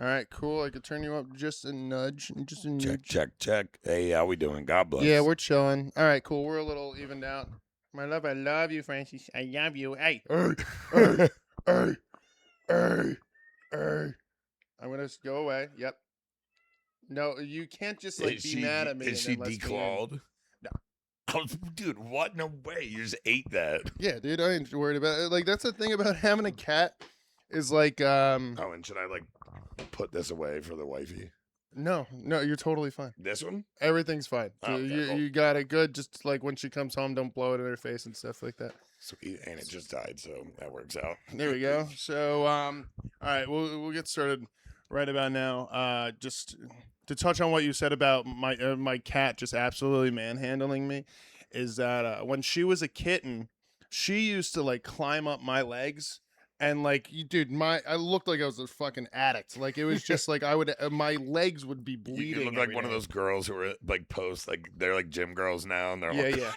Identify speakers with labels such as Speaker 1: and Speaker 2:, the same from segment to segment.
Speaker 1: All right, cool. I could turn you up just a nudge. Just a
Speaker 2: Check,
Speaker 1: nudge.
Speaker 2: check. Hey, how we doing? God bless.
Speaker 1: Yeah, we're chilling. All right, cool. We're a little evened out. My love, I love you, Francis. I love you. Hey, hey, hey, hey, hey. I'm gonna go away. Yep. No, you can't just like be mad at me.
Speaker 2: Is
Speaker 1: and
Speaker 2: she
Speaker 1: then let me in.
Speaker 2: declawed?
Speaker 1: No.
Speaker 2: Oh, dude, what? No way. You just ate that.
Speaker 1: Yeah, dude, I ain't worried about it. Like that's the thing about having a cat is like
Speaker 2: Oh, and should I like put this away for the wifey?
Speaker 1: no, you're totally fine.
Speaker 2: This one?
Speaker 1: Everything's fine.
Speaker 2: Oh, okay, cool.
Speaker 1: You got it good. Just like when she comes home, don't blow it in her face and stuff like that.
Speaker 2: Sweet, and it just died, so that works out.
Speaker 1: There we go. So, all right, we'll get started right about now. Just to touch on what you said about my cat just absolutely manhandling me, is that when she was a kitten, she used to like climb up my legs. And like dude, I looked like I was a fucking addict. Like it was just like I would, my legs would be bleeding.
Speaker 2: You look like one of those girls who are like post, like they're like gym girls now, and they're
Speaker 1: Yeah,
Speaker 2: like,
Speaker 1: yeah.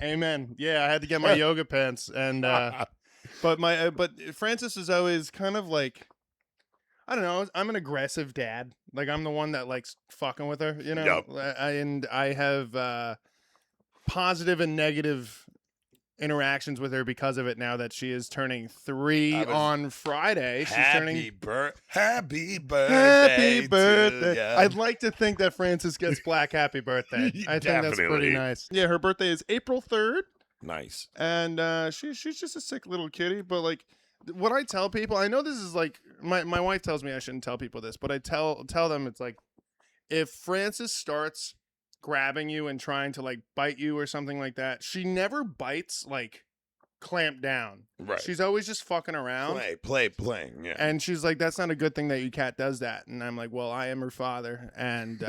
Speaker 1: Amen. Yeah, I had to get my yoga pants, and but Francis is always kind of like, I don't know. I'm an aggressive dad. Like I'm the one that likes fucking with her, you know.
Speaker 2: Yep.
Speaker 1: And I have positive and negative interactions with her because of it. Now that she is turning 3 on Friday, she's turning.
Speaker 2: Happy birthday!
Speaker 1: Happy birthday!
Speaker 2: To ya.
Speaker 1: I'd like to think that Francis gets black happy birthday. I think that's pretty
Speaker 2: Definitely.
Speaker 1: nice. Yeah, her birthday is April 3rd.
Speaker 2: Nice.
Speaker 1: And she's just a sick little kitty. But like, what I tell people, I know this is like my wife tells me I shouldn't tell people this, but I tell them it's like, if Francis starts grabbing you and trying to like bite you or something like that, she never bites like clamp down.
Speaker 2: Right.
Speaker 1: She's always just fucking around.
Speaker 2: Playing. Yeah.
Speaker 1: And she's like, that's not a good thing that your cat does that. And I'm like, well, I am her father, and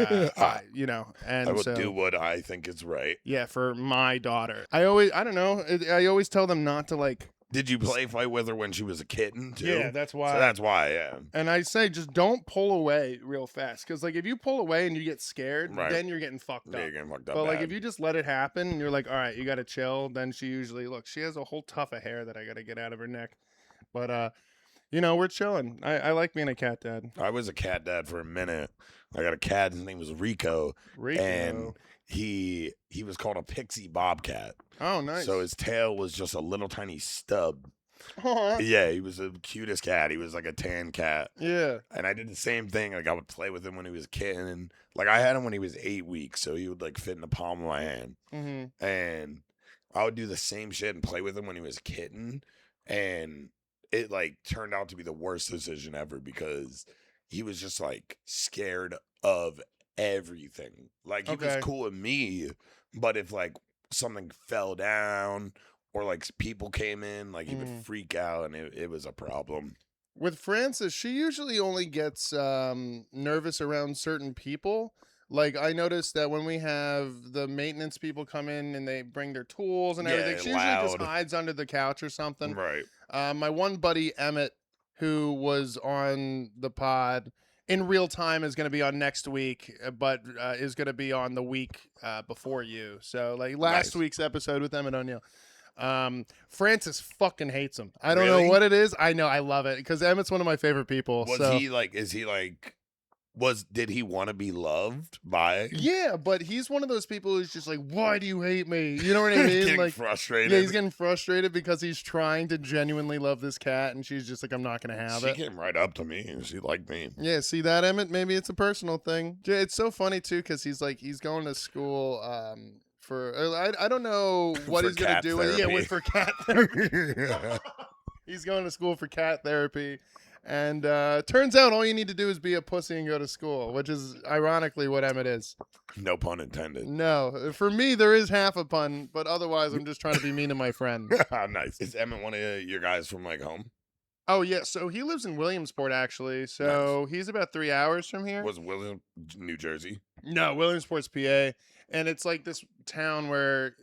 Speaker 1: you know, and
Speaker 2: I will
Speaker 1: so,
Speaker 2: do what I think is right.
Speaker 1: yeah, for my daughter. I always tell them not to like.
Speaker 2: Did you play fight with her when she was a kitten too?
Speaker 1: Yeah, that's why.
Speaker 2: So that's why, yeah.
Speaker 1: And I say just don't pull away real fast, because like if you pull away and you get scared,
Speaker 2: Right.
Speaker 1: then you're getting fucked up.
Speaker 2: Yeah, you're getting fucked up.
Speaker 1: But like
Speaker 2: bad.
Speaker 1: if you just let it happen and you're like, all right, you got to chill, then she usually, look, she has a whole tuft of hair that I got to get out of her neck. But you know, we're chilling. I like being a cat dad.
Speaker 2: I was a cat dad for a minute. I got a cat. His name was Rico. And he was called a pixie bobcat.
Speaker 1: Oh, nice.
Speaker 2: So his tail was just a little tiny stub.
Speaker 1: Aww.
Speaker 2: Yeah, he was the cutest cat. He was like a tan cat.
Speaker 1: Yeah.
Speaker 2: And I did the same thing. Like I would play with him when he was a kitten. And like I had him when he was 8 weeks, so he would like fit in the palm of my hand.
Speaker 1: Mm-hmm.
Speaker 2: And I would do the same shit and play with him when he was a kitten. And it like turned out to be the worst decision ever, because he was just like scared of everything. Like he was cool with me, but if like something fell down or like people came in, like he would freak out, and it was a problem.
Speaker 1: With Frances, she usually only gets nervous around certain people. Like I noticed that when we have the maintenance people come in and they bring their tools and everything, she usually just hides under the couch or something.
Speaker 2: Right.
Speaker 1: My one buddy Emmett, who was on the pod in real time, is going to be on next week, but is going to be on the week before you. So like last week's episode with Emmett O'Neill. Francis fucking hates him. I don't know what it is. I know, I love it because Emmett's one of my favorite people.
Speaker 2: Did he want to be loved by?
Speaker 1: Yeah, but he's one of those people who's just like, why do you hate me? You know what I mean?
Speaker 2: Getting
Speaker 1: like
Speaker 2: frustrated.
Speaker 1: Yeah, he's getting frustrated because he's trying to genuinely love this cat, and she's just like, I'm not gonna have it.
Speaker 2: She came right up to me and she liked me.
Speaker 1: Yeah, see that, Emmett? Maybe it's a personal thing. It's so funny too, because he's going to school for I don't know what he's gonna do for cat therapy. He's going to school for cat therapy. And turns out all you need to do is be a pussy and go to school, which is ironically what Emmett is.
Speaker 2: No pun intended.
Speaker 1: No. For me, there is half a pun, but otherwise I'm just trying to be mean to my friend.
Speaker 2: Nice. Is Emmett one of your guys from like home?
Speaker 1: Oh, yeah. So he lives in Williamsport, actually. So he's about 3 hours from here.
Speaker 2: Was William, New Jersey?
Speaker 1: No, Williamsport's PA. And it's like this town where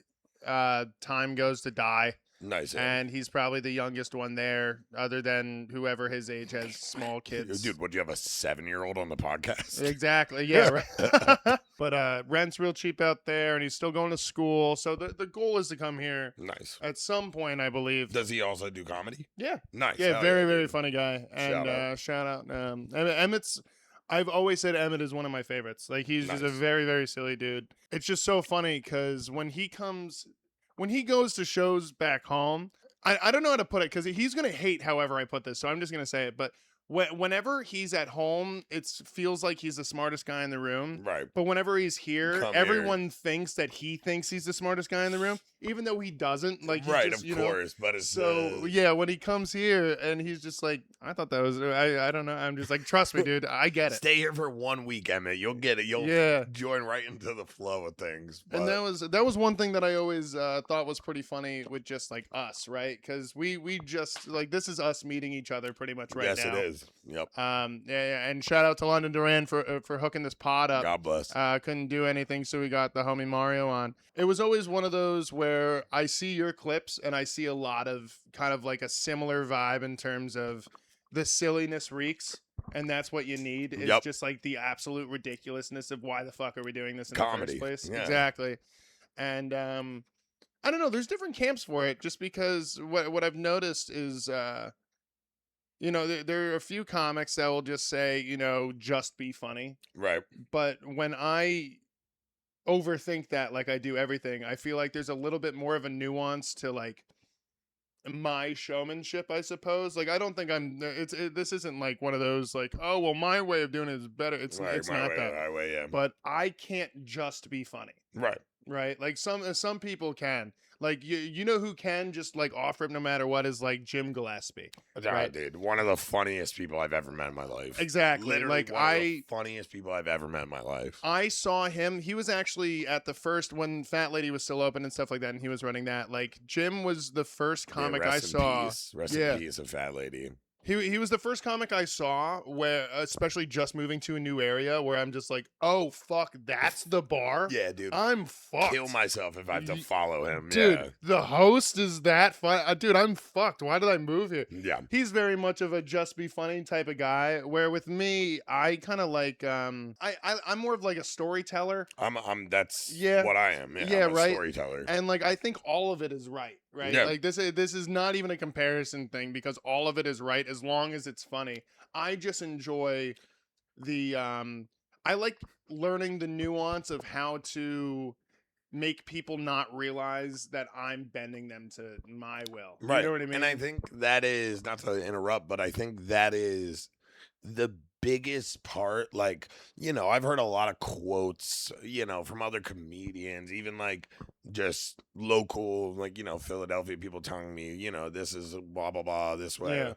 Speaker 1: time goes to die.
Speaker 2: Nice, yeah.
Speaker 1: And he's probably the youngest one there, other than whoever his age has small kids.
Speaker 2: Dude, would you have a 7-year-old on the podcast?
Speaker 1: Exactly. Yeah. Right. But rent's real cheap out there, and he's still going to school. So the goal is to come here
Speaker 2: Nice.
Speaker 1: at some point, I believe.
Speaker 2: Does he also do comedy?
Speaker 1: Yeah.
Speaker 2: Nice.
Speaker 1: Yeah.
Speaker 2: Hell
Speaker 1: Very,
Speaker 2: yeah,
Speaker 1: very
Speaker 2: dude.
Speaker 1: funny guy. And
Speaker 2: Shout out.
Speaker 1: shout out. Emmett's. I've always said Emmett is one of my favorites. Like, he's just a
Speaker 2: Nice.
Speaker 1: very, very silly dude. It's just so funny because when he goes to shows back home, I don't know how to put it because he's going to hate however I put this. So I'm just going to say it. But whenever he's at home, it feels like he's the smartest guy in the room.
Speaker 2: Right.
Speaker 1: But whenever he's here,
Speaker 2: Come
Speaker 1: everyone thinks that he thinks he's the smartest guy in the room, even though he doesn't. Like, he
Speaker 2: Right,
Speaker 1: just,
Speaker 2: of course. But it's
Speaker 1: so yeah, when he comes here and he's just like, I thought that was I don't know. I'm just like, trust me, dude, I get it.
Speaker 2: Stay here for 1 week, Emmett. You'll get it. You'll join right into the flow of things. But...
Speaker 1: And that was one thing that I always thought was pretty funny with just like us, right? Because we just like, this is us meeting each other pretty much right
Speaker 2: yes,
Speaker 1: now.
Speaker 2: it is. Yep.
Speaker 1: Yeah, and shout out to London Duran for hooking this pod up.
Speaker 2: God bless.
Speaker 1: Couldn't do anything, so we got the homie Mario on. It was always one of those where I see your clips and I see a lot of kind of like a similar vibe in terms of the silliness reeks. And that's what you need is just like the absolute ridiculousness of why the fuck are we doing this in the first place?
Speaker 2: Yeah.
Speaker 1: Exactly. And I don't know, there's different camps for it just because what I've noticed is you know, there are a few comics that will just say, you know, just be funny.
Speaker 2: Right.
Speaker 1: But when I overthink that like I do everything, I feel like there's a little bit more of a nuance to like my showmanship, I suppose. Like, I don't think this isn't like one of those like, oh, well, my way of doing it is better. It's
Speaker 2: right,
Speaker 1: it's
Speaker 2: my
Speaker 1: not
Speaker 2: way,
Speaker 1: that.
Speaker 2: my way, yeah.
Speaker 1: But I can't just be funny. Right. Like some people can. Like, you know who can just like off rip no matter what is like Jim Gillespie. Right,
Speaker 2: dude, one of the funniest people I've ever met in my life.
Speaker 1: Exactly.
Speaker 2: Literally
Speaker 1: like
Speaker 2: one of the funniest people I've ever met in my life.
Speaker 1: I saw him. He was actually at the first when Fat Lady was still open and stuff like that, and he was running that. Like, Jim was the first comic I saw.
Speaker 2: Rest in peace, a Fat Lady.
Speaker 1: He was the first comic I saw where, especially just moving to a new area, where I'm just like, oh fuck, that's the bar.
Speaker 2: Yeah, dude,
Speaker 1: I'm fucked.
Speaker 2: Kill myself if I have to follow him,
Speaker 1: dude.
Speaker 2: Yeah.
Speaker 1: The host is that fun, dude. I'm fucked. Why did I move here?
Speaker 2: Yeah,
Speaker 1: he's very much of a just be funny type of guy. Where with me, I kind of like I'm more of like a storyteller.
Speaker 2: That's what I am.
Speaker 1: Yeah,
Speaker 2: I'm a storyteller,
Speaker 1: and like I think all of it is right.
Speaker 2: Yeah.
Speaker 1: Like this is not even a comparison thing because all of it is right as long as it's funny. I just enjoy the I like learning the nuance of how to make people not realize that I'm bending them to my will.
Speaker 2: Right.
Speaker 1: You know what I mean?
Speaker 2: And I think that is, not to interrupt, but I think that is the biggest part. Like, you know, I've heard a lot of quotes, you know, from other comedians, even like just local, like, you know, Philadelphia people telling me, you know, this is blah, blah, blah, this way.
Speaker 1: Yeah.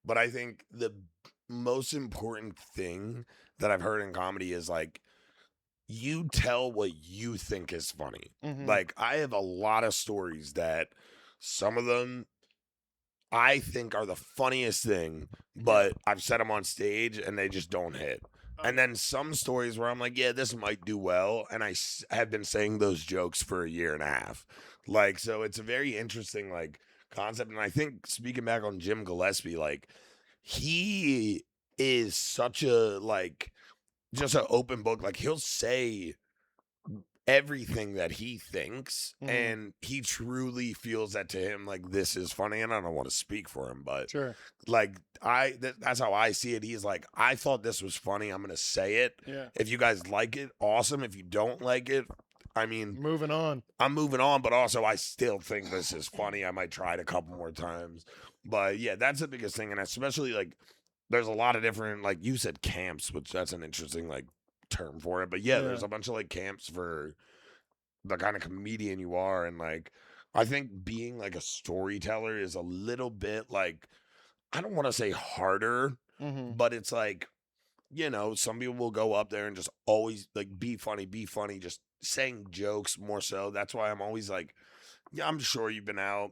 Speaker 2: But I think the most important thing that I've heard in comedy is like, you tell what you think is funny.
Speaker 1: Mhm.
Speaker 2: Like, I have a lot of stories that some of them I think are the funniest thing, but I've said them on stage and they just don't hit. And then some stories where I'm like, yeah, this might do well. And I have been saying those jokes for a year and a half. Like, so it's a very interesting, like, concept. And I think, speaking back on Jim Gillespie, like, he is such a, like, just an open book. Like, he'll say everything that he thinks, and he truly feels that to him, like, this is funny. And I don't want to speak for him, but
Speaker 1: Sure.
Speaker 2: like, that's how I see it. He's like, I thought this was funny, I'm gonna say it.
Speaker 1: Yeah.
Speaker 2: If you guys like it, awesome. If you don't like it, I mean,
Speaker 1: Moving on.
Speaker 2: I'm moving on, but also I still think this is funny. I might try it a couple more times. But yeah, that's the biggest thing. And especially, like, there's a lot of different, like you said, camps, which that's an interesting, like, term for it. But yeah, there's a bunch of, like, camps for the kind of comedian you are. And, like, I think being, like, a storyteller is a little bit, like, I don't want to say harder, but it's like, you know, some people will go up there and just always, like, be funny, just saying jokes more so. That's why I'm always like, yeah, I'm sure you've been out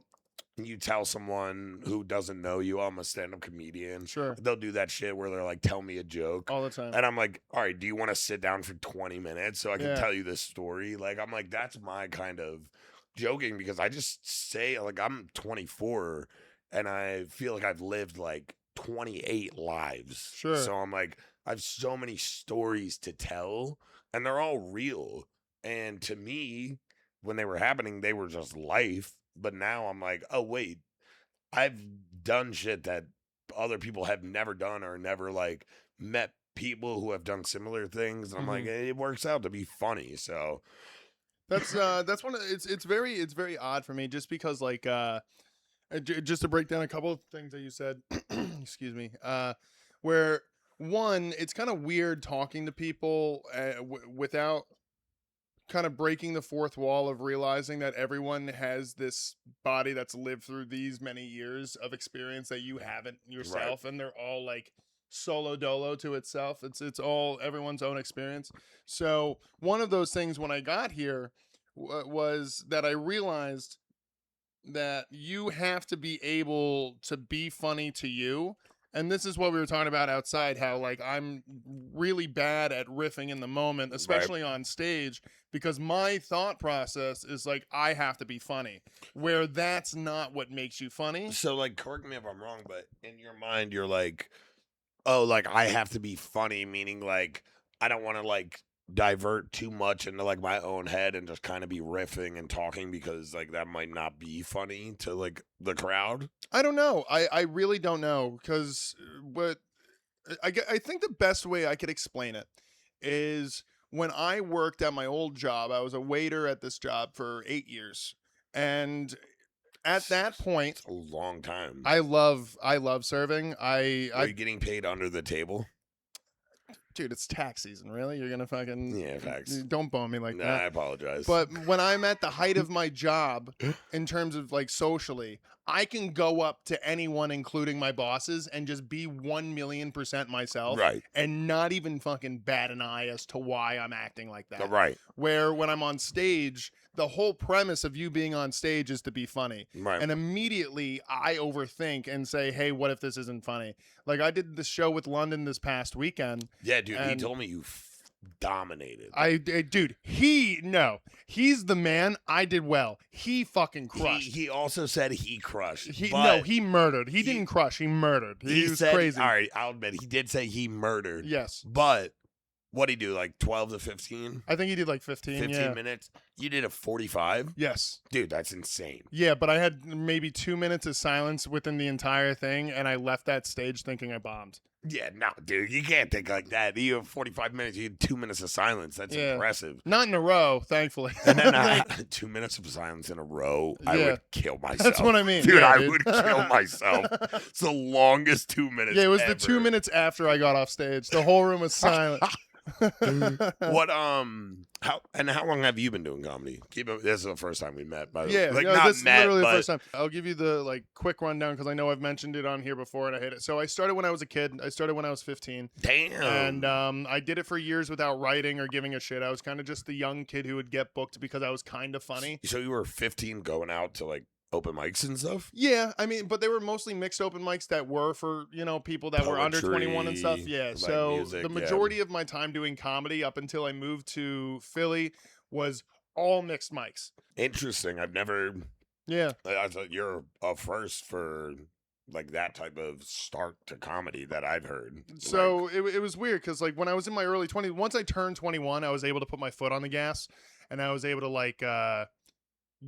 Speaker 2: and you tell someone who doesn't know you, I'm a stand-up comedian.
Speaker 1: Sure.
Speaker 2: They'll do that shit where they're like, tell me a joke.
Speaker 1: All the time.
Speaker 2: And I'm like, all right, do you want to sit down for 20 minutes so I can
Speaker 1: Yeah.
Speaker 2: tell you this story? Like, I'm like, that's my kind of joking because I just say like I'm 24 and I feel like I've lived like 28 lives.
Speaker 1: Sure.
Speaker 2: So I'm like, I have so many stories to tell and they're all real. And to me, when they were happening, they were just life. But now I'm like, oh, wait, I've done shit that other people have never done or never like met people who have done similar things. And I'm like,
Speaker 1: Mhm.
Speaker 2: it works out to be funny. So
Speaker 1: That's one of it's very odd for me just because like just to break down a couple of things that you said, excuse me, where one, it's kind of weird talking to people without kind of breaking the fourth wall of realizing that everyone has this body that's lived through these many years of experience that you haven't
Speaker 2: right.
Speaker 1: yourself, and they're all like solo dolo to itself. It's all everyone's own experience. So one of those things when I got here was that I realized that you have to be able to be funny to you. And this is what we were talking about outside, how like I'm really bad at riffing in the moment,
Speaker 2: Right.
Speaker 1: especially on stage, because my thought process is like I have to be funny, where that's not what makes you funny.
Speaker 2: So like correct me if I'm wrong, but in your mind you're like, oh, like I have to be funny, meaning like I don't want to like divert too much into like my own head and just kind of be riffing and talking because like that might not be funny to like the crowd.
Speaker 1: I don't know. I really don't know because what I think the best way I could explain it is when I worked at my old job, I was a waiter at this job for 8 years. And at that point,
Speaker 2: It's a long time.
Speaker 1: I love serving.
Speaker 2: Were you getting paid under the table?
Speaker 1: Dude, it's tax season, really? You're gonna fucking
Speaker 2: Yeah, facts.
Speaker 1: don't bone me like
Speaker 2: Nah,
Speaker 1: that.
Speaker 2: I apologize.
Speaker 1: But when I'm at the height of my job, in terms of like socially, I can go up to anyone, including my bosses, and just be 1,000,000% myself,
Speaker 2: Right.
Speaker 1: and not even fucking bat an eye as to why I'm acting like that.
Speaker 2: Right.
Speaker 1: Where when I'm on stage, the whole premise of you being on stage is to be funny.
Speaker 2: Right.
Speaker 1: And immediately I overthink and say, hey, what if this isn't funny? Like I did the show with London this past weekend.
Speaker 2: Yeah, dude, he
Speaker 1: and
Speaker 2: told me you dominated.
Speaker 1: Dude, he's the man. I did well. He fucking crushed.
Speaker 2: He also said he crushed.
Speaker 1: He murdered. He didn't crush. He murdered. He was
Speaker 2: said,
Speaker 1: crazy.
Speaker 2: All right, I'll admit he did say he murdered.
Speaker 1: Yes.
Speaker 2: But what'd he do? Like 12 to 15?
Speaker 1: I think he did like 15.
Speaker 2: 15 minutes. You did a 45?
Speaker 1: Yes.
Speaker 2: Dude, that's insane.
Speaker 1: Yeah, but I had maybe 2 minutes of silence within the entire thing, and I left that stage thinking I bombed.
Speaker 2: Yeah, no, dude, you can't think like that. You have 45 minutes, you had 2 minutes of silence. That's impressive.
Speaker 1: Not in a row, thankfully.
Speaker 2: And then 2 minutes of silence in a row, I would kill myself.
Speaker 1: That's what I mean.
Speaker 2: Dude,
Speaker 1: yeah,
Speaker 2: I would kill myself. It's the longest 2 minutes.
Speaker 1: Yeah, it was
Speaker 2: ever.
Speaker 1: the 2 minutes after I got off stage. The whole room was silent.
Speaker 2: What how long have you been doing comedy? This is the first time we met, by the way.
Speaker 1: Yeah,
Speaker 2: Like
Speaker 1: no,
Speaker 2: not
Speaker 1: this is
Speaker 2: met,
Speaker 1: literally
Speaker 2: but
Speaker 1: the first time. I'll give you the like quick rundown because I know I've mentioned it on here before and I hate it. So I started when I was a kid. I started when I was 15.
Speaker 2: damn.
Speaker 1: And I did it for years without writing or giving a shit. I was kind of just the young kid who would get booked because I was kind of funny.
Speaker 2: So you were 15 going out to like open mics and stuff?
Speaker 1: Yeah, I mean, but they were mostly mixed open mics that were for, people that were under 21 and stuff. Yeah,
Speaker 2: like
Speaker 1: so
Speaker 2: music,
Speaker 1: the majority of my time doing comedy up until I moved to Philly was all mixed mics.
Speaker 2: Interesting. I've never.
Speaker 1: Yeah.
Speaker 2: I thought you're a first for like that type of start to comedy that I've heard.
Speaker 1: So it was weird because like when I was in my early 20s, once I turned 21, I was able to put my foot on the gas and I was able to like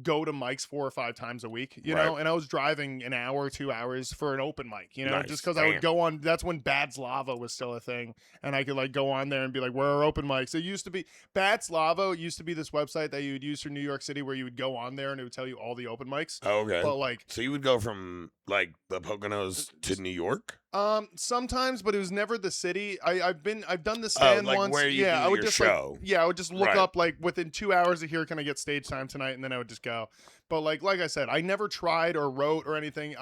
Speaker 1: go to mics 4 or 5 times a week, you know, and I was driving an hour, 2 hours for an open mic, just because I would go on. That's when Bad's Lava was still a thing, and I could like go on there and be like, "Where are open mics?" It used to be Bad's Lava. It used to be this website that you would use for New York City, where you would go on there and it would tell you all the open mics.
Speaker 2: Oh, okay.
Speaker 1: But like,
Speaker 2: so you would go from like the Poconos to New York?
Speaker 1: Sometimes, but it was never the city. I've done the stand
Speaker 2: like
Speaker 1: once.
Speaker 2: where you do
Speaker 1: I would
Speaker 2: your
Speaker 1: just
Speaker 2: show.
Speaker 1: I would just look up like within 2 hours of here, can I get stage time tonight, and then I would just go. But like I said, I never tried or wrote or anything.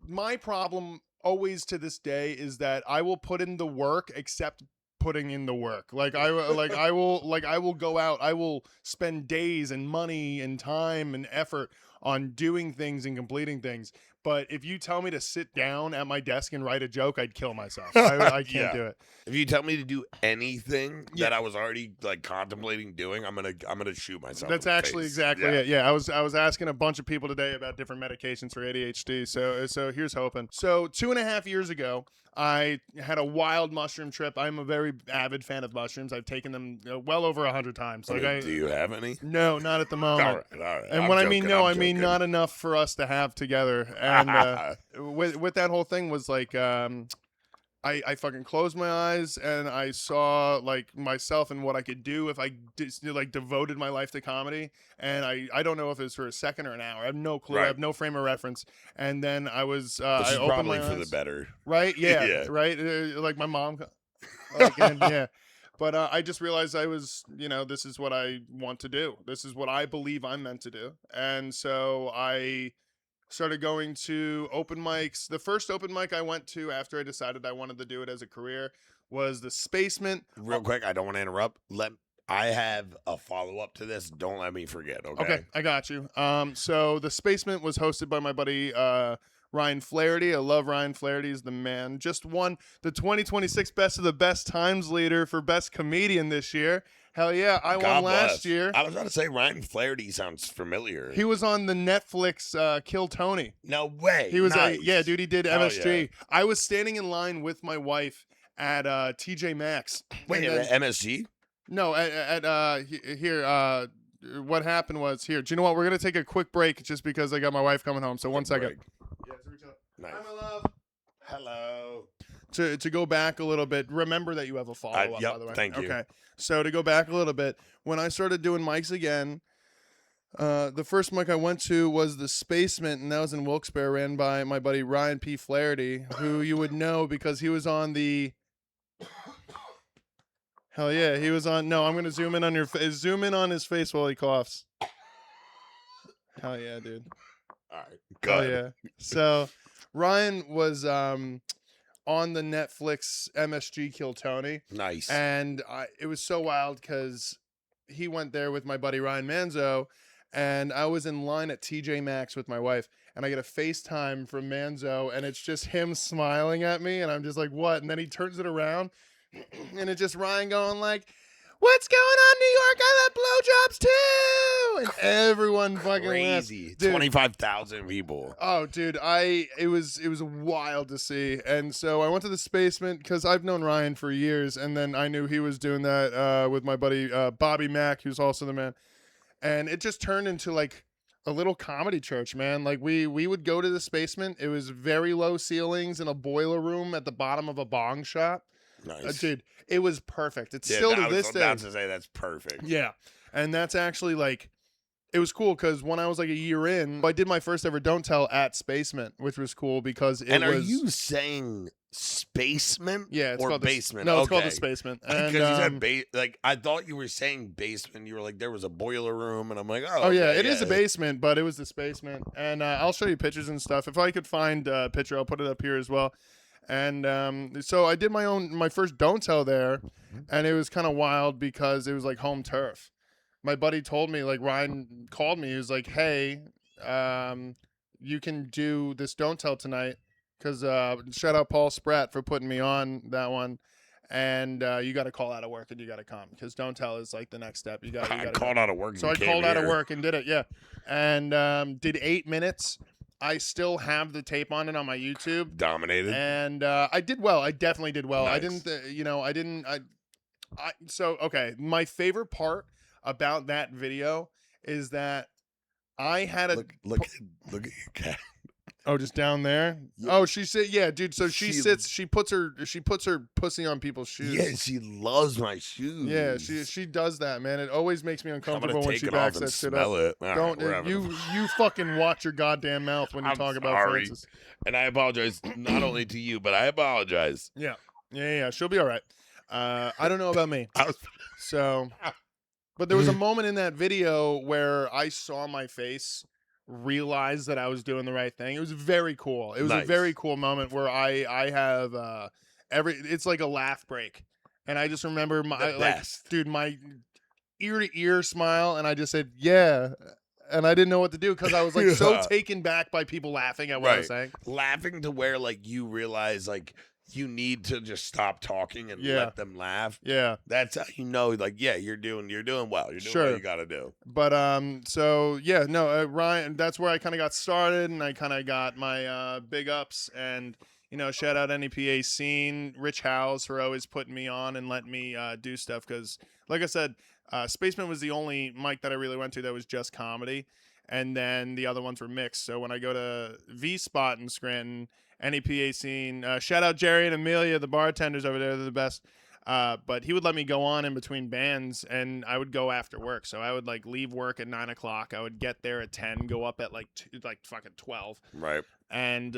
Speaker 1: My problem always to this day is that I will put in the work except putting in the work. I will go out. I will spend days and money and time and effort on doing things and completing things. But if you tell me to sit down at my desk and write a joke, I'd kill myself. I can't
Speaker 2: Yeah.
Speaker 1: do it.
Speaker 2: If you tell me to do anything
Speaker 1: Yeah.
Speaker 2: that I was already like contemplating doing, I'm gonna shoot myself.
Speaker 1: That's
Speaker 2: in the
Speaker 1: actually
Speaker 2: face.
Speaker 1: exactly
Speaker 2: Yeah.
Speaker 1: it. Yeah, I was asking a bunch of people today about different medications for ADHD. So here's hoping. So 2.5 years ago, I had a wild mushroom trip. I'm a very avid fan of mushrooms. I've taken them well over 100 times.
Speaker 2: I mean, do you have any?
Speaker 1: No, not at the
Speaker 2: All
Speaker 1: moment.
Speaker 2: right, all right.
Speaker 1: And
Speaker 2: I'm
Speaker 1: when I
Speaker 2: joking,
Speaker 1: mean no,
Speaker 2: I'm
Speaker 1: I mean
Speaker 2: joking.
Speaker 1: not enough for us to have together. And with that whole thing was like, I fucking closed my eyes and I saw like myself and what I could do if I like devoted my life to comedy. And I don't know if it was for a second or an hour. I have no clue. I
Speaker 2: Right.
Speaker 1: have no frame of reference. And then I was
Speaker 2: Which
Speaker 1: I
Speaker 2: is
Speaker 1: opened
Speaker 2: probably
Speaker 1: my
Speaker 2: for
Speaker 1: eyes.
Speaker 2: the better.
Speaker 1: Right? Yeah.
Speaker 2: Yeah.
Speaker 1: Right. Like my mom. Like, and, yeah. But I just realized I was, this is what I want to do. This is what I believe I'm meant to do. And so I started going to open mics. The first open mic I went to after I decided I wanted to do it as a career was the Spacement.
Speaker 2: Real quick, I don't want to interrupt. I have a follow up to this. Don't let me forget.
Speaker 1: Okay, I got you. So the Spacement was hosted by my buddy Ryan Flaherty. I love Ryan Flaherty. He's the man. Just won the 2026 Best of the Best Times leader for Best Comedian this year. Hell yeah, I won last year.
Speaker 2: I was about to say Ryan Flaherty sounds familiar.
Speaker 1: He was on the Netflix Kill Tony.
Speaker 2: No way.
Speaker 1: He was
Speaker 2: nice.
Speaker 1: yeah, dude. He did
Speaker 2: Hell
Speaker 1: MSG.
Speaker 2: yeah.
Speaker 1: I was standing in line with my wife at TJ Maxx.
Speaker 2: Wait,
Speaker 1: And then-
Speaker 2: MSG?
Speaker 1: No, here. What happened was here. Do you know what? We're gonna take a quick break just because I got my wife coming home. So one second. Yeah,
Speaker 2: Nice.
Speaker 1: Hi, my love.
Speaker 2: Hello.
Speaker 1: To go back a little bit, remember that you have a follow up,
Speaker 2: yep,
Speaker 1: by the way.
Speaker 2: thank you.
Speaker 1: Okay. So to go back a little bit, when I started doing mics again, the first mic I went to was the Spacement, and that was in Wilkes-Barre, ran by my buddy Ryan P. Flaherty, who you would know because he was on the. Hell yeah, he was on. No, I'm gonna zoom in on your face. Zoom in on his face while he coughs. Hell yeah, dude.
Speaker 2: All right.
Speaker 1: Hell
Speaker 2: Good.
Speaker 1: yeah. So Ryan was on the Netflix MSG Kill Tony.
Speaker 2: Nice.
Speaker 1: And it was so wild because he went there with my buddy Ryan Manzo, and I was in line at TJ Maxx with my wife, and I get a FaceTime from Manzo, and it's just him smiling at me, and I'm just like, what? And then he turns it around, and it's just Ryan going like, what's going on, New York? I love blowjobs too! And everyone fucking laughed.
Speaker 2: Crazy.
Speaker 1: Dude.
Speaker 2: 25,000 people.
Speaker 1: Oh, dude, it was wild to see, and so I went to the Spacement because I've known Ryan for years, and then I knew he was doing that with my buddy Bobby Mack, who's also the man, and it just turned into like a little comedy church, man. Like we would go to the Spacement. It was very low ceilings in a boiler room at the bottom of a bong shop.
Speaker 2: Nice.
Speaker 1: Dude, it was perfect. It's still to this day.
Speaker 2: I was about to say that's perfect.
Speaker 1: Yeah, and that's actually like. It was cool because when I was like a year in, I did my first ever Don't Tell at Spacement, which was cool because it
Speaker 2: And are
Speaker 1: was.
Speaker 2: you saying Spacement?
Speaker 1: Yeah, it's
Speaker 2: or
Speaker 1: called
Speaker 2: basement.
Speaker 1: No, it's called the
Speaker 2: Okay.
Speaker 1: Spacement.
Speaker 2: Because
Speaker 1: And
Speaker 2: you said like I thought you were saying basement. You were like there was a boiler room, and I'm like,
Speaker 1: oh yeah,
Speaker 2: okay,
Speaker 1: it is a basement, but it was the Spacement. And I'll show you pictures and stuff. If I could find a picture, I'll put it up here as well. And so I did my first Don't Tell there, and it was kind of wild because it was like home turf. My buddy told me, like Ryan called me. He was like, "Hey, you can do this Don't Tell tonight." Because shout out Paul Spratt for putting me on that one. And you got to call out of work and you got to come because Don't Tell is like the next step. You got.
Speaker 2: I called out of work.
Speaker 1: So I called out of work and did it. Yeah, and did 8 minutes. I still have the tape on it on my YouTube.
Speaker 2: Dominated.
Speaker 1: And I did well. I definitely did well. I
Speaker 2: Nice.
Speaker 1: didn't. So okay. My favorite part about that video is that I had a
Speaker 2: look at your cat.
Speaker 1: Oh, just down there.
Speaker 2: Yeah.
Speaker 1: Oh, she said, yeah, dude. So she
Speaker 2: She-
Speaker 1: sits. She puts her pussy on people's shoes.
Speaker 2: Yeah, she loves my shoes.
Speaker 1: Yeah, she does that, man. It always makes me
Speaker 2: I'm
Speaker 1: uncomfortable
Speaker 2: gonna
Speaker 1: when
Speaker 2: take
Speaker 1: she
Speaker 2: it off
Speaker 1: backs
Speaker 2: and
Speaker 1: that shit
Speaker 2: smell
Speaker 1: up.
Speaker 2: it. All right,
Speaker 1: Don't
Speaker 2: we're having a-
Speaker 1: you fucking watch your goddamn mouth when you
Speaker 2: I'm
Speaker 1: talk about
Speaker 2: sorry.
Speaker 1: Francis.
Speaker 2: And I apologize not only to you, but I apologize.
Speaker 1: Yeah. She'll be all right. I don't know about me.
Speaker 2: I was
Speaker 1: So, but there was a moment in that video where I saw my face, realize that I was doing the right thing. It was very cool. It was a
Speaker 2: Nice.
Speaker 1: very cool moment where I have it's like a laugh break, and I just remember my
Speaker 2: the best.
Speaker 1: dude, my ear to ear smile, and I just said yeah, and I didn't know what to do because I was like so
Speaker 2: Yeah.
Speaker 1: taken back by people laughing at what I was saying.
Speaker 2: Laughing to where like you realize like you need to just stop talking and
Speaker 1: Yeah.
Speaker 2: let them laugh.
Speaker 1: Yeah.
Speaker 2: That's how you know, like, yeah, you're doing well. You're doing what
Speaker 1: Sure.
Speaker 2: you gotta do.
Speaker 1: But so yeah, no, Ryan, that's where I kind of got started, and I kind of got my big ups, and shout out NEPA scene, Rich Howes for always putting me on and letting me do stuff, because like I said, Spaceman was the only mic that I really went to that was just comedy, and then the other ones were mixed. So when I go to V Spot in Scranton, NEPA scene, shout out Jerry and Amelia, the bartenders over there, they're the best. But he would let me go on in between bands, and I would go after work. So I would like leave work at 9 o'clock. I would get there at 10, go up at like fucking 12.
Speaker 2: Right.
Speaker 1: And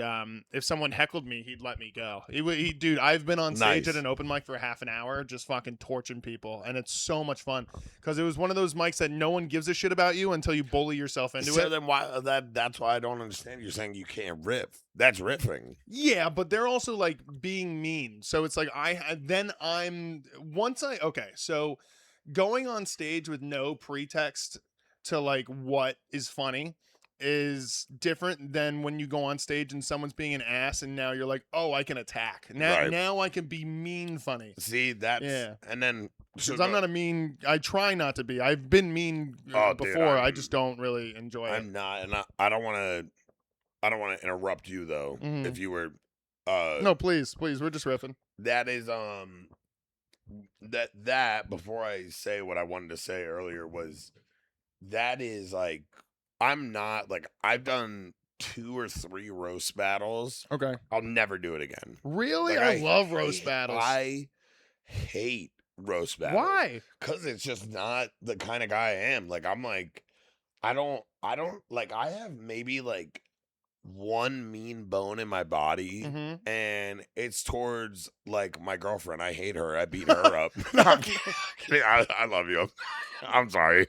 Speaker 1: if someone heckled me, he'd let me go. Dude, I've been on stage
Speaker 2: Nice.
Speaker 1: at an open mic for half an hour, just fucking torching people, and it's so much fun because it was one of those mics that no one gives a shit about you until you bully yourself into
Speaker 2: So
Speaker 1: it.
Speaker 2: then why that's why I don't understand. You're saying you can't riff. That's riffing.
Speaker 1: Yeah, but they're also like being mean. So it's like so going on stage with no pretext to like what is funny is different than when you go on stage and someone's being an ass and now you're like, "Oh, I can attack. Now I can be mean funny."
Speaker 2: See, that's and then
Speaker 1: Because I'm not a mean. I try not to be. I've been mean before.
Speaker 2: Dude,
Speaker 1: I just don't really enjoy it.
Speaker 2: I'm not, and I don't want to interrupt you though.
Speaker 1: Mhm.
Speaker 2: If you were,
Speaker 1: No, please, we're just riffing.
Speaker 2: that is that before I say what I wanted to say earlier was that is like I'm not like I've done 2 or 3 roast battles.
Speaker 1: Okay.
Speaker 2: I'll never do it again.
Speaker 1: Really,
Speaker 2: Like,
Speaker 1: I love roast battles.
Speaker 2: I hate roast battles.
Speaker 1: Why?
Speaker 2: Because it's just not the kind of guy I am. Like I'm like I don't like I have maybe like one mean bone in my body,
Speaker 1: Mhm.
Speaker 2: and it's towards like my girlfriend. I hate her. I beat her up. No, I'm kidding. I love you. I'm sorry.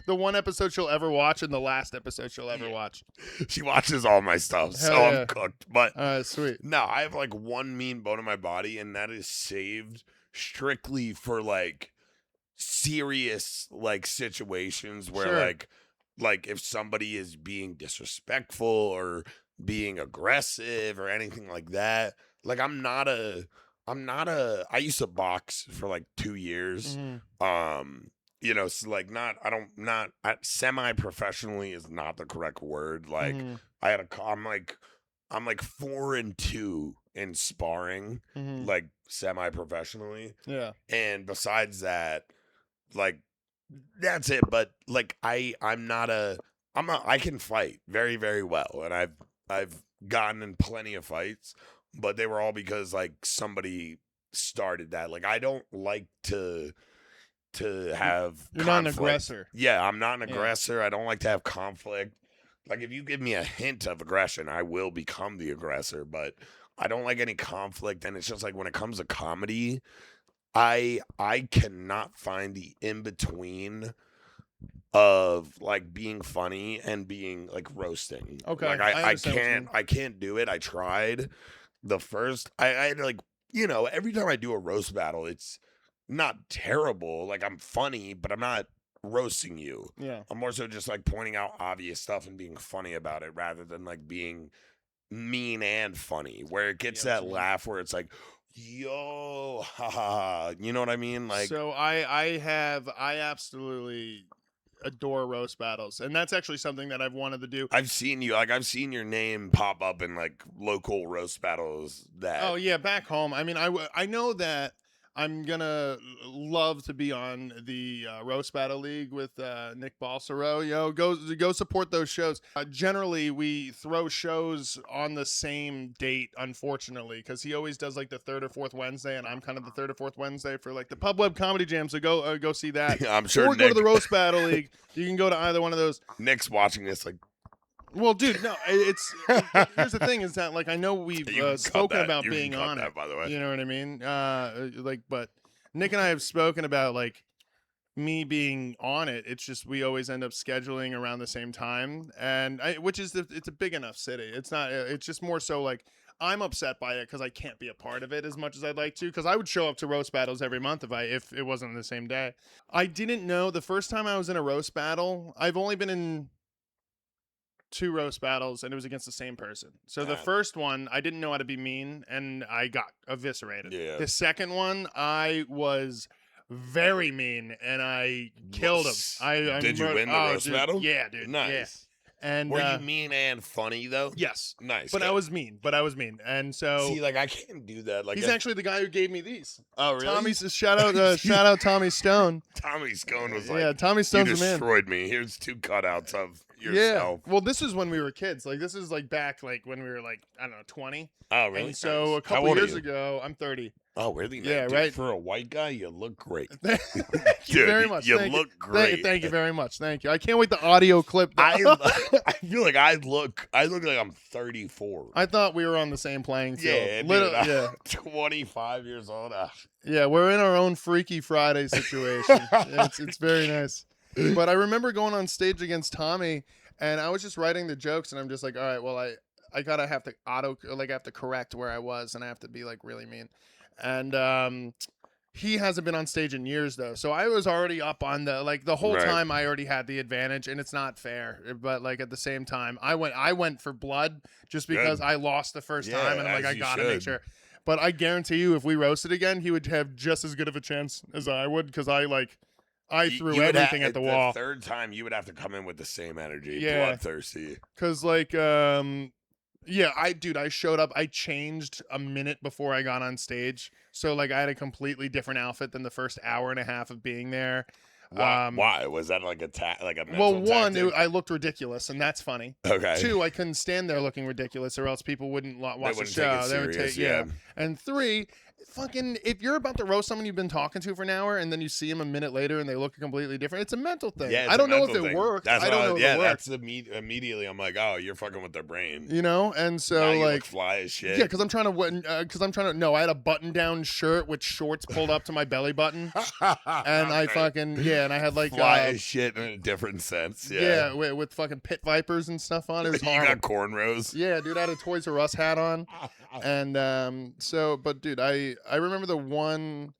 Speaker 1: The one episode she'll ever watch and the last episode she'll ever watch.
Speaker 2: She watches all my stuff, so
Speaker 1: Hell yeah.
Speaker 2: I'm cooked. But
Speaker 1: Sweet.
Speaker 2: no, I have like one mean bone in my body, and that is saved strictly for like serious like situations where
Speaker 1: Sure.
Speaker 2: like if somebody is being disrespectful or being aggressive or anything like that. Like I used to box for like 2 years.
Speaker 1: Mhm.
Speaker 2: So like not semi-professionally is not the correct word. Like
Speaker 1: Mhm.
Speaker 2: I'm like 4-2 in sparring,
Speaker 1: Mhm.
Speaker 2: like semi-professionally.
Speaker 1: Yeah.
Speaker 2: And besides that, like that's it. But like I can fight very, very well. And I've gotten in plenty of fights, but they were all because like somebody started that. Like I don't like to have
Speaker 1: You're
Speaker 2: conflict.
Speaker 1: not an aggressor.
Speaker 2: Yeah, I'm not an
Speaker 1: Yeah.
Speaker 2: aggressor. I don't like to have conflict. Like if you give me a hint of aggression, I will become the aggressor, but I don't like any conflict. And it's just like when it comes to comedy, I cannot find the in between of like being funny and being like roasting.
Speaker 1: Okay,
Speaker 2: Like
Speaker 1: I understand what you mean.
Speaker 2: I can't do it. I tried the first I like every time I do a roast battle, it's not terrible. Like I'm funny, but I'm not roasting you.
Speaker 1: Yeah.
Speaker 2: I'm more so just like pointing out obvious stuff and being funny about it rather than like being mean and funny where it gets
Speaker 1: Yeah, what
Speaker 2: that
Speaker 1: you mean.
Speaker 2: laugh where it's like, yo, ha ha ha. You know what I mean? Like
Speaker 1: So I absolutely adore roast battles, and that's actually something that I've wanted to do.
Speaker 2: I've seen your name pop up in like local roast battles that
Speaker 1: Oh yeah, back home. I mean, I know that I'm gonna love to be on the roast battle league with Nick Balsaro. Go support those shows. Generally, we throw shows on the same date, unfortunately, because he always does like the 3rd or 4th Wednesday, and I'm kind of the 3rd or 4th Wednesday for like the Pub Web Comedy Jam. So go see that.
Speaker 2: I'm sure
Speaker 1: Or go to the roast battle league. You can go to either one of those.
Speaker 2: Nick's watching this like
Speaker 1: Well, dude, no, here's the thing is that like I know we've
Speaker 2: you can cut
Speaker 1: spoken
Speaker 2: that.
Speaker 1: about
Speaker 2: You can
Speaker 1: being
Speaker 2: cut
Speaker 1: on
Speaker 2: that,
Speaker 1: it.
Speaker 2: by the way.
Speaker 1: You know what I mean? But Nick and I have spoken about like me being on it. It's just we always end up scheduling around the same time, and it's a big enough city. It's not. It's just more so like I'm upset by it because I can't be a part of it as much as I'd like to. Because I would show up to roast battles every month if it wasn't on the same day. I didn't know the first time I was in a roast battle. I've only been in 2 roast battles, and it was against the same person. So the first one, I didn't know how to be mean, and I got eviscerated.
Speaker 2: Yeah.
Speaker 1: The second one, I was very mean, and I killed him. I
Speaker 2: Did you win the roast battle?
Speaker 1: Yeah, dude.
Speaker 2: Nice.
Speaker 1: Yeah. And
Speaker 2: were you mean and funny though?
Speaker 1: Yes.
Speaker 2: Nice.
Speaker 1: But
Speaker 2: good.
Speaker 1: I was mean. And so
Speaker 2: see, like I can't do that. Like
Speaker 1: he's actually the guy who gave me these.
Speaker 2: oh really?
Speaker 1: Tommy's shout out Tommy Stone.
Speaker 2: Tommy Stone was like,
Speaker 1: yeah, Tommy Stone's
Speaker 2: you
Speaker 1: the man.
Speaker 2: destroyed me. Here's 2 cutouts of yourself.
Speaker 1: Yeah. Well, this was when we were kids. Like this is like back like when we were like I don't know 20.
Speaker 2: Oh really?
Speaker 1: And so
Speaker 2: nice.
Speaker 1: a couple years ago, I'm 30.
Speaker 2: Oh really? Man?
Speaker 1: Yeah,
Speaker 2: Dude,
Speaker 1: right.
Speaker 2: For a white guy, you look great.
Speaker 1: Thank you
Speaker 2: Dude,
Speaker 1: very much.
Speaker 2: You
Speaker 1: Thank
Speaker 2: look
Speaker 1: you.
Speaker 2: great.
Speaker 1: Thank you very much. Thank you. I can't wait the audio clip.
Speaker 2: I feel like I look like I'm 34.
Speaker 1: I thought we were on the same playing field.
Speaker 2: Yeah, dude,
Speaker 1: yeah.
Speaker 2: 25 years old.
Speaker 1: Yeah, we're in our own Freaky Friday situation. it's very nice. But I remember going on stage against Tommy, and I was just writing the jokes, and I'm just like, all right, well, I gotta have to I have to correct where I was, and I have to be like really mean. And he hasn't been on stage in years though, so I was already up on the whole
Speaker 2: Right.
Speaker 1: time. I already had the advantage, and it's not fair. But like at the same time, I went for blood just because I lost the first
Speaker 2: Yeah,
Speaker 1: time, and I'm like,
Speaker 2: as
Speaker 1: I
Speaker 2: you
Speaker 1: gotta make
Speaker 2: should.
Speaker 1: sure. But I guarantee you, if we roasted again, he would have just as good of a chance as I would, because I threw
Speaker 2: You would
Speaker 1: everything at the wall.
Speaker 2: The third time, you would have to come in with the same energy.
Speaker 1: Yeah.
Speaker 2: Bloodthirsty.
Speaker 1: Because yeah, I showed up. I changed a minute before I got on stage, so like I had a completely different outfit than the first hour and a half of being there.
Speaker 2: Why? Was that like a mental
Speaker 1: Well, one,
Speaker 2: tactic?
Speaker 1: I looked ridiculous, and that's funny.
Speaker 2: Okay.
Speaker 1: 2, I couldn't stand there looking ridiculous, or else people wouldn't watch the
Speaker 2: wouldn't
Speaker 1: show.
Speaker 2: take it
Speaker 1: They would
Speaker 2: serious,
Speaker 1: take
Speaker 2: yeah.
Speaker 1: And 3, fucking, if you're about to roast someone you've been talking to for an hour, and then you see them a minute later and they look completely different, it's a mental thing.
Speaker 2: Yeah,
Speaker 1: I don't know if
Speaker 2: mental
Speaker 1: it
Speaker 2: thing.
Speaker 1: worked.
Speaker 2: That's
Speaker 1: I don't know if it worked.
Speaker 2: that's immediately. I'm like, oh, you're fucking with their brain.
Speaker 1: You know, and so
Speaker 2: now you
Speaker 1: like
Speaker 2: look fly as shit.
Speaker 1: yeah, because I'm trying to. No, I had a button-down shirt with shorts pulled up to my belly button, and I fucking and I had like
Speaker 2: fly as shit in a different sense. Yeah,
Speaker 1: with fucking pit vipers and stuff on. It was
Speaker 2: you
Speaker 1: horrible.
Speaker 2: got cornrows.
Speaker 1: Yeah, dude, I had a Toys R Us hat on, and but dude, I remember the one.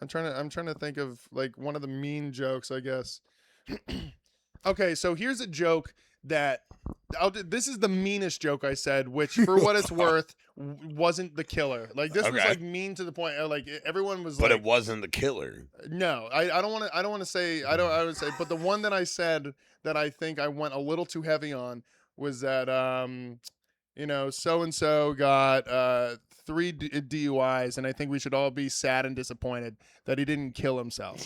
Speaker 1: I'm trying to think of like one of the mean jokes, I guess. Okay, so here's a joke that this is the meanest joke I said, which for what it's worth wasn't the killer. Like this was
Speaker 2: Okay.
Speaker 1: like mean to the point like everyone was
Speaker 2: But
Speaker 1: like
Speaker 2: it wasn't the killer.
Speaker 1: no, I don't want to say I would say, but the one that I said that I think I went a little too heavy on was that so and so got 3 DUIs, and I think we should all be sad and disappointed that he didn't kill himself.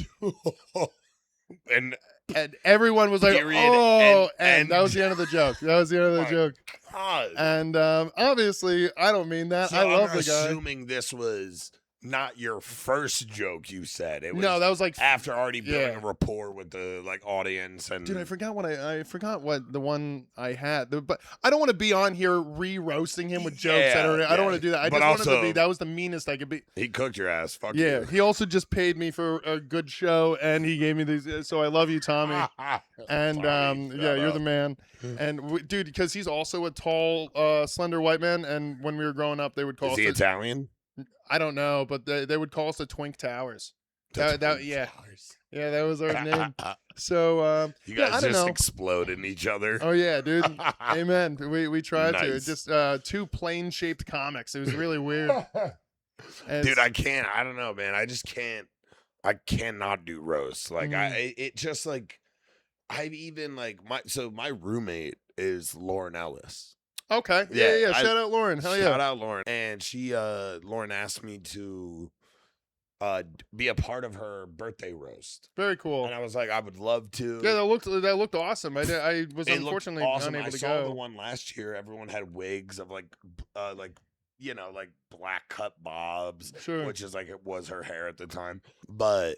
Speaker 2: And
Speaker 1: And everyone was like,
Speaker 2: Period.
Speaker 1: "Oh!" And
Speaker 2: And-
Speaker 1: that was the end of the joke. That was the end of the
Speaker 2: My
Speaker 1: joke.
Speaker 2: God.
Speaker 1: And obviously, I don't mean that.
Speaker 2: So
Speaker 1: I love
Speaker 2: I'm
Speaker 1: the guy.
Speaker 2: assuming this was not your first joke you said. It was
Speaker 1: No, that was like
Speaker 2: after already building
Speaker 1: yeah.
Speaker 2: a rapport with the audience and
Speaker 1: dude, I forgot what I forgot what the one I had. But I don't want to be on here roasting him with jokes that are. I don't want to do that. I
Speaker 2: But
Speaker 1: just wanted to
Speaker 2: also-
Speaker 1: be. That was the meanest I could be.
Speaker 2: he cooked your ass. Fuck
Speaker 1: Yeah,
Speaker 2: you.
Speaker 1: he also just paid me for a good show, and he gave me these. So I love you, Tommy. And
Speaker 2: Tommy,
Speaker 1: yeah,
Speaker 2: shout
Speaker 1: you're the
Speaker 2: out.
Speaker 1: man. And dude, because he's also a tall, slender white man. And when we were growing up, they would call
Speaker 2: Is
Speaker 1: us.
Speaker 2: he Italian?
Speaker 1: I don't know, but they would call us the Twink Towers.
Speaker 2: The
Speaker 1: That
Speaker 2: Twin
Speaker 1: yeah,
Speaker 2: Towers.
Speaker 1: yeah, that was our name. So
Speaker 2: You
Speaker 1: yeah,
Speaker 2: guys
Speaker 1: I don't
Speaker 2: just
Speaker 1: know.
Speaker 2: explode in each other.
Speaker 1: Oh yeah, dude. Amen. We tried to.
Speaker 2: Nice.
Speaker 1: Just 2 plane shaped comics. It was really weird. And
Speaker 2: Dude, I can't. I don't know, man. I just can't. I cannot do roasts. Like it just like I've even like my roommate is Lauren Ellis.
Speaker 1: okay. Yeah.
Speaker 2: Yeah,
Speaker 1: Shout out Lauren. Hell yeah.
Speaker 2: Shout out Lauren. And she Lauren asked me to be a part of her birthday roast.
Speaker 1: Very cool.
Speaker 2: And I was like, I would love to.
Speaker 1: Yeah, that looked awesome. I was
Speaker 2: It looked
Speaker 1: unfortunately
Speaker 2: awesome.
Speaker 1: unable
Speaker 2: I
Speaker 1: to
Speaker 2: saw
Speaker 1: go.
Speaker 2: the one last year. Everyone had wigs of like black cut bobs,
Speaker 1: Sure.
Speaker 2: which is like it was her hair at the time. But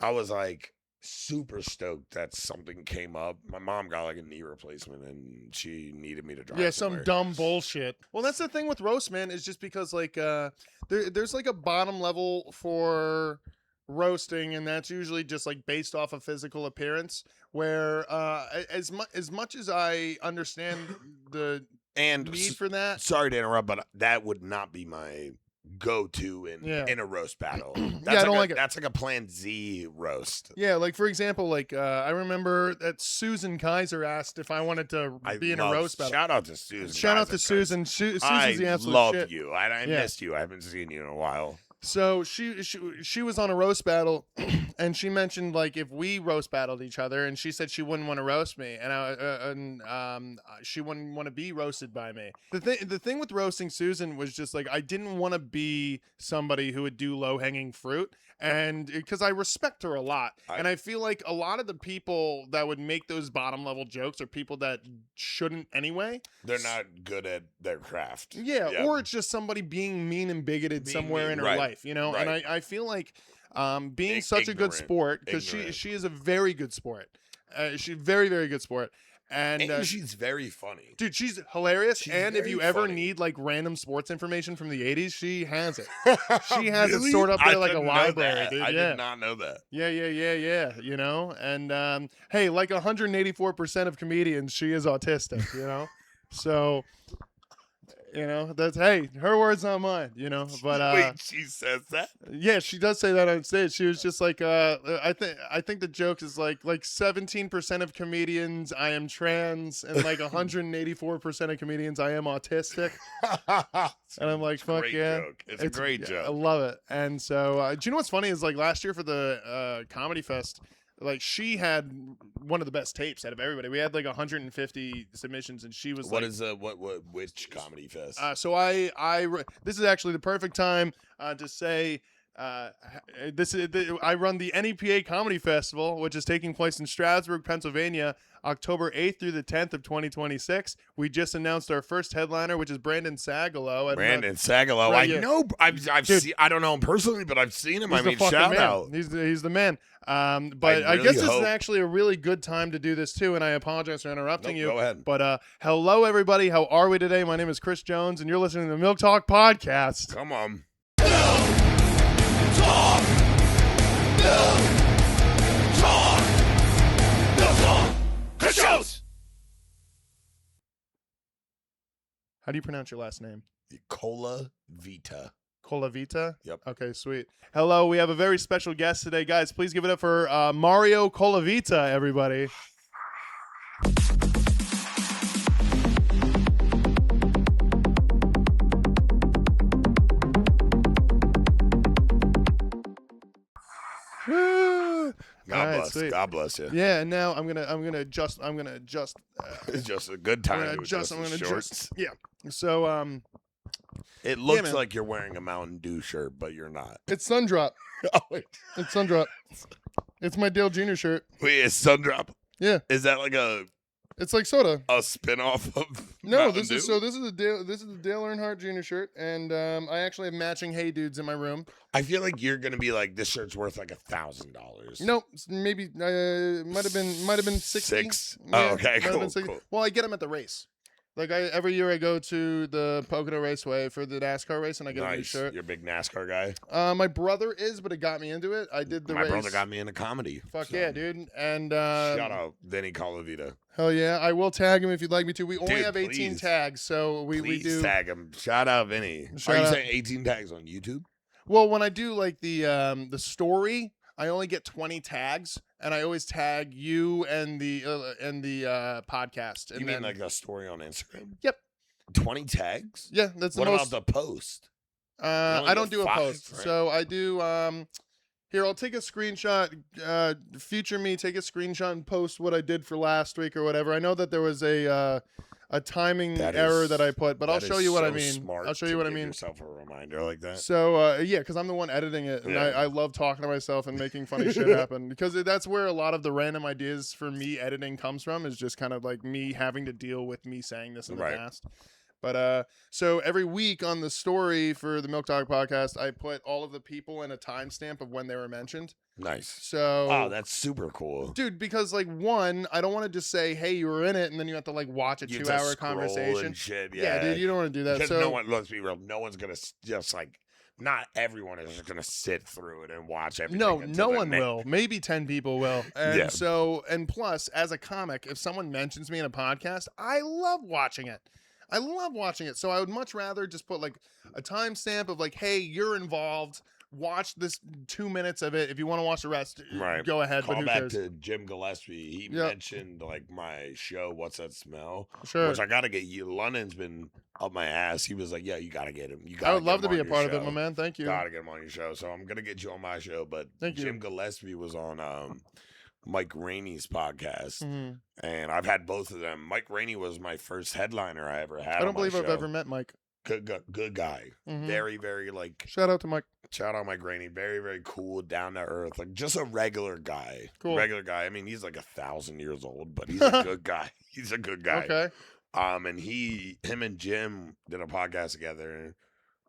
Speaker 2: I was like super stoked that something came up. My mom got like a knee replacement and she needed me to drive.
Speaker 1: Yeah,
Speaker 2: somewhere.
Speaker 1: some dumb bullshit. Well, that's the thing with roast, man, is just because like there's like a bottom level for roasting, and that's usually just like based off of physical appearance. Where as much as I understand the
Speaker 2: And
Speaker 1: need for that.
Speaker 2: sorry to interrupt, but that would not be my go-to in a roast battle. That's
Speaker 1: I don't like it.
Speaker 2: That's like a Plan Z roast.
Speaker 1: Yeah, like for example, like I remember that Susan Kaiser asked if I wanted to be in a roast battle.
Speaker 2: Shout out to Susan.
Speaker 1: Shout out to Susan. Susan's the absolute
Speaker 2: love
Speaker 1: shit.
Speaker 2: you. I missed you. I haven't seen you in a while.
Speaker 1: So she was on a roast battle, and she mentioned like if we roast battled each other, and she said she wouldn't want to roast me, and she wouldn't want to be roasted by me. The thing with roasting Susan was just like I didn't want to be somebody who would do low hanging fruit, and because I respect her a lot, and I feel like a lot of the people that would make those bottom level jokes are people that shouldn't anyway.
Speaker 2: They're not good at their craft.
Speaker 1: Yeah. Or it's just somebody being mean and bigoted somewhere in her life. You know, and I feel like being such a good sport, because she is a very good sport. She's very, very good sport. And
Speaker 2: she's very funny.
Speaker 1: Dude, she's hilarious.
Speaker 2: She's
Speaker 1: and if you ever
Speaker 2: funny.
Speaker 1: need like random sports information from the 80s, she has it. She has
Speaker 2: Really?
Speaker 1: it stored up there like a library, dude.
Speaker 2: I did not know that.
Speaker 1: Yeah. You know, and hey, like 184% of comedians, she is autistic, you know? So... You know, that's her words, not mine. You know, but
Speaker 2: wait, she says that?
Speaker 1: Yeah, she does say that on stage. She was just like, I think the joke is like 17% of comedians I am trans, and like 184% of comedians I am autistic. And I'm like, fuck yeah,
Speaker 2: joke. It's a great joke.
Speaker 1: I love it. And so, do you know what's funny is like last year for the Comedy Fest. Like she had one of the best tapes out of everybody. We had like 150 submissions, and she was
Speaker 2: which Comedy Fest?
Speaker 1: So this is actually the perfect time to say I run the NEPA Comedy Festival, which is taking place in Stroudsburg, Pennsylvania, October 8th through the 10th of 2026. We just announced our first headliner, which is Brandon Sagalow.
Speaker 2: Sagalow.
Speaker 1: Right,
Speaker 2: I know. I've seen. I don't know him personally, but I've seen him. I mean, shout out.
Speaker 1: He's the man. But I guess this is actually a really good time to do this too, and I apologize for interrupting you.
Speaker 2: Go ahead.
Speaker 1: But hello, everybody. How are we today? My name is Chris Jones, and you're listening to the Milk Talk Podcast.
Speaker 2: Come on.
Speaker 1: How do you pronounce your last name?
Speaker 2: Colavita.
Speaker 1: Colavita?
Speaker 2: Yep.
Speaker 1: Okay, sweet. Hello, we have a very special guest today. Guys, please give it up for Mario Colavita, everybody.
Speaker 2: God bless you.
Speaker 1: Yeah, and now I'm gonna adjust.
Speaker 2: It's just a good time.
Speaker 1: I'm gonna adjust. Yeah. So
Speaker 2: it looks like you're wearing a Mountain Dew shirt, but you're not.
Speaker 1: It's Sundrop.
Speaker 2: Oh, wait.
Speaker 1: It's Sundrop. It's my Dale Jr. shirt.
Speaker 2: Wait, it's Sundrop.
Speaker 1: Yeah.
Speaker 2: Is that like
Speaker 1: It's like soda.
Speaker 2: a spin-off of
Speaker 1: No,
Speaker 2: Mountain
Speaker 1: this
Speaker 2: Dew?
Speaker 1: is the Dale Earnhardt Jr. shirt, and I actually have matching Hey Dudes in my room.
Speaker 2: I feel like you're gonna be like, this shirt's worth like $1,000.
Speaker 1: Nope, maybe might have been 60.
Speaker 2: Six?
Speaker 1: Yeah,
Speaker 2: Oh, okay, cool.
Speaker 1: Well, I get them at the race. Like every year I go to the Pocono Raceway for the NASCAR race, and I get a new shirt.
Speaker 2: You're a big NASCAR guy.
Speaker 1: My brother is, but it got me into it. I did the race.
Speaker 2: My brother got me into comedy.
Speaker 1: Fuck yeah, dude! And
Speaker 2: shout out Vinny Colavita.
Speaker 1: Hell yeah, I will tag him if you'd like me to. We only have 18
Speaker 2: please.
Speaker 1: tags, so we do
Speaker 2: tag him. Shout out Vinny. Are you saying 18 tags on YouTube?
Speaker 1: Well, when I do like the story, I only get 20 tags, and I always tag you and the podcast. And
Speaker 2: you mean like a story on Instagram?
Speaker 1: Yep.
Speaker 2: 20 tags?
Speaker 1: Yeah, that's
Speaker 2: what
Speaker 1: the most.
Speaker 2: What about the post?
Speaker 1: I don't do a post,
Speaker 2: right?
Speaker 1: So I do. Here, I'll take a screenshot. Future me, take a screenshot and post what I did for last week or whatever. I know that there was a timing error that I put, but I'll show you what I mean. I'll show you what I mean.
Speaker 2: Yourself a reminder like that.
Speaker 1: So yeah, because I'm the one editing it, and I love talking to myself and making funny shit happen, because that's where a lot of the random ideas for me editing comes from, is just kind of like me having to deal with me saying this in the past. But so every week on the story for the Milk Talk Podcast, I put all of the people in a timestamp of when they were mentioned.
Speaker 2: Nice.
Speaker 1: So
Speaker 2: that's super cool,
Speaker 1: dude. Because like one, I don't want to just say, "Hey, you were in it," and then you have to like watch a 2-hour conversation.
Speaker 2: And shit.
Speaker 1: Yeah, dude, you don't want to do that.
Speaker 2: Because
Speaker 1: so
Speaker 2: let's be real, no one's gonna just like. Not everyone is just gonna sit through it and watch everything.
Speaker 1: No one will. Maybe 10 people will. And so, and plus, as a comic, if someone mentions me in a podcast, I love watching it. I love watching it. So I would much rather just put like a timestamp of like, hey, you're involved. Watch this 2 minutes of it. If you want to watch the rest,
Speaker 2: Right.
Speaker 1: go ahead. But
Speaker 2: Call
Speaker 1: who
Speaker 2: back
Speaker 1: cares?
Speaker 2: to Jim Gillespie. He
Speaker 1: Yep.
Speaker 2: mentioned like my show, What's That Smell?
Speaker 1: Sure.
Speaker 2: Which I gotta get you. London's been up my ass. He was like, yeah, you gotta get him. You
Speaker 1: I
Speaker 2: gotta
Speaker 1: would
Speaker 2: get
Speaker 1: love
Speaker 2: him
Speaker 1: to be
Speaker 2: on
Speaker 1: a
Speaker 2: your
Speaker 1: part of it,
Speaker 2: show.
Speaker 1: my man. Thank you.
Speaker 2: Gotta get him on your show. So I'm gonna get you on my show. But
Speaker 1: Thank you.
Speaker 2: Jim Gillespie was on Mike Rainey's podcast.
Speaker 1: Mhm.
Speaker 2: And I've had both of them. Mike Rainey was my first headliner I ever had.
Speaker 1: I don't believe I've ever met Mike.
Speaker 2: Good guy.
Speaker 1: Mhm.
Speaker 2: Very, very like.
Speaker 1: Shout out to Mike.
Speaker 2: Shout out Mike Rainey. Very, very cool, down to earth. Like just a regular guy.
Speaker 1: Cool.
Speaker 2: Regular guy. I mean, he's like 1,000 years old, but he's a good guy. He's a good guy.
Speaker 1: Okay.
Speaker 2: And him and Jim did a podcast together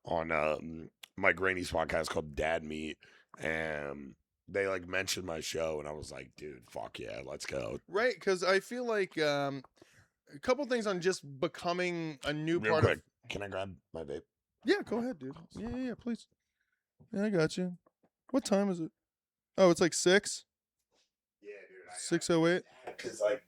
Speaker 2: on Mike Rainey's podcast called Dad Meet. And they like mentioned my show, and I was like, dude, fuck yeah, let's go.
Speaker 1: Right, because I feel like a couple things on just becoming a new
Speaker 2: Real
Speaker 1: part
Speaker 2: quick,
Speaker 1: of.
Speaker 2: can I grab my vape?
Speaker 1: Yeah, go ahead, dude. Yeah, please. Yeah, I got you. What time is it? Oh, it's like 6.
Speaker 2: Yeah, dude.
Speaker 1: 6:08.
Speaker 2: Because like,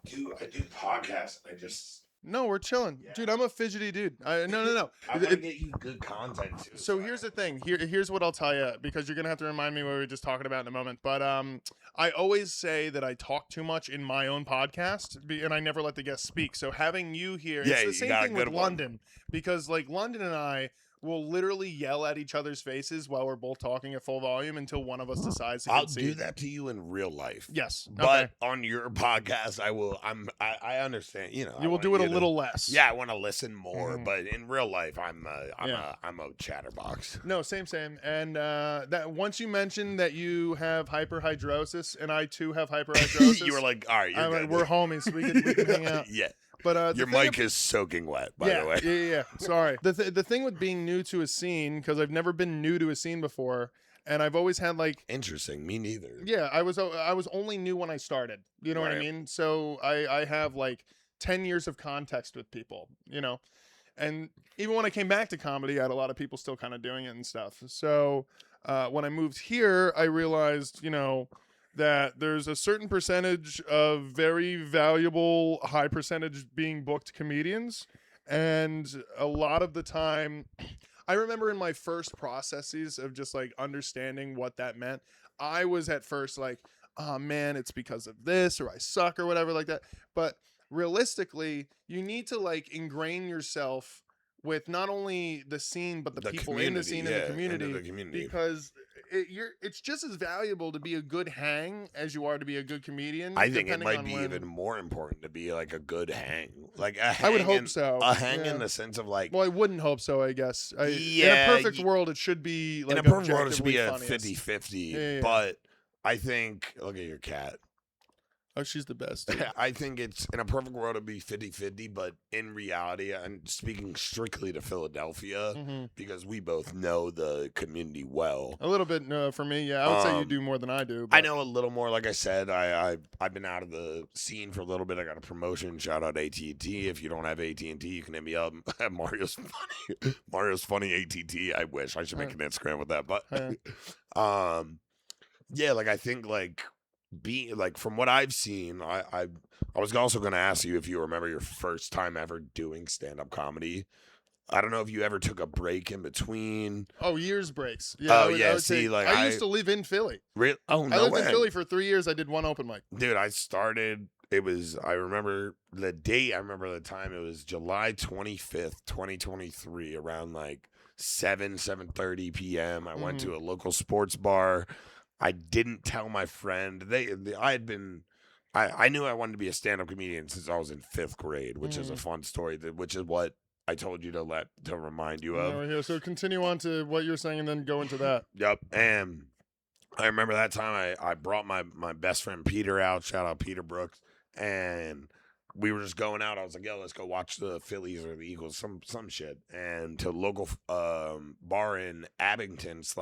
Speaker 2: I do podcasts. I just.
Speaker 1: No, we're chilling,
Speaker 2: Yeah.
Speaker 1: dude. I'm a fidgety dude. No.
Speaker 2: I'm gonna get you good content too.
Speaker 1: So here's the thing. Here's what I'll tell you, because you're gonna have to remind me what we were just talking about in a moment. But I always say that I talk too much in my own podcast, and I never let the guests speak. So having you here,
Speaker 2: Yeah,
Speaker 1: it's
Speaker 2: you
Speaker 1: the same
Speaker 2: got a
Speaker 1: thing with
Speaker 2: good one.
Speaker 1: London, because like London and I will literally yell at each other's faces while we're both talking at full volume until one of us decides to
Speaker 2: I'll
Speaker 1: concede.
Speaker 2: do that to you in real life.
Speaker 1: Yes,
Speaker 2: But
Speaker 1: okay.
Speaker 2: on your podcast, I will. I understand. You know,
Speaker 1: You will do it a little less.
Speaker 2: Yeah, I want to listen more,
Speaker 1: Mhm.
Speaker 2: but in real life, I'm
Speaker 1: Yeah.
Speaker 2: a chatterbox.
Speaker 1: No, same. And that once you mentioned that you have hyperhidrosis, and I too have hyperhidrosis,
Speaker 2: You were like, all right, you're
Speaker 1: I'm like,
Speaker 2: good.
Speaker 1: we're homies. We can hang out.
Speaker 2: Yeah,
Speaker 1: But
Speaker 2: your mic is soaking wet, by the way.
Speaker 1: Yeah. Sorry. The thing with being new to a scene, because I've never been new to a scene before, and I've always had like.
Speaker 2: Interesting. Me neither.
Speaker 1: Yeah, I was only new when I started. You know what I
Speaker 2: Right.
Speaker 1: mean? So I have like 10 years of context with people. You know, and even when I came back to comedy, I had a lot of people still kind of doing it and stuff. So when I moved here, I realized, that there's a certain percentage of very valuable, high percentage being booked comedians. And a lot of the time, I remember in my first processes of just like understanding what that meant, I was at first like, oh man, it's because of this, or I suck, or whatever like that. But realistically, you need to like ingrain yourself with not only the scene, but the people in the scene and the community. Because it's just as valuable to be a good hang as you are to be a good comedian.
Speaker 2: I think it might be even more important to be like a good hang. Like a hang
Speaker 1: I would hope so.
Speaker 2: A hang in the sense of like.
Speaker 1: Well, I wouldn't hope so, I guess. In
Speaker 2: Yeah,
Speaker 1: a perfect world, it should be like
Speaker 2: in a perfect world, it should be a
Speaker 1: objectively
Speaker 2: 50-50.
Speaker 1: Yeah.
Speaker 2: But I think, look at your cat.
Speaker 1: Oh, she's the best. Dude.
Speaker 2: I think it's in a perfect world it'd be 50-50, but in reality, I'm speaking strictly to Philadelphia because we both know the community well.
Speaker 1: A little bit for me, yeah. I would say you do more than I do. But.
Speaker 2: I know a little more. Like I said, I've been out of the scene for a little bit. I got a promotion. Shout out AT&T. If you don't have AT&T, you can hit me up. Mario's funny. Mario's funny AT&T. I wish I should make an Instagram with that, but yeah, like I think like. From what I've seen, I was also going to ask you if you remember your first time ever doing stand-up comedy. I don't know if you ever took a break in between.
Speaker 1: Oh, years breaks. Yeah.
Speaker 2: I
Speaker 1: used to live in Philly.
Speaker 2: Really? Oh, no
Speaker 1: I lived
Speaker 2: way.
Speaker 1: in Philly for 3 years. I did one open mic.
Speaker 2: Dude, I started. I remember the date. I remember the time. It was July 25th, 2023, around like 7:30 p.m. I went to a local sports bar. I didn't tell my friend. I knew I wanted to be a stand-up comedian since I was in 5th grade, which is a fun story. Which is what I told you to remind you of.
Speaker 1: Yeah, so continue on to what you're saying and then go into that.
Speaker 2: Yep. And I remember that time I brought my best friend Peter out. Shout out Peter Brooks. And we were just going out. I was like, yo, let's go watch the Phillies or the Eagles, some shit. And to a local bar in Abington /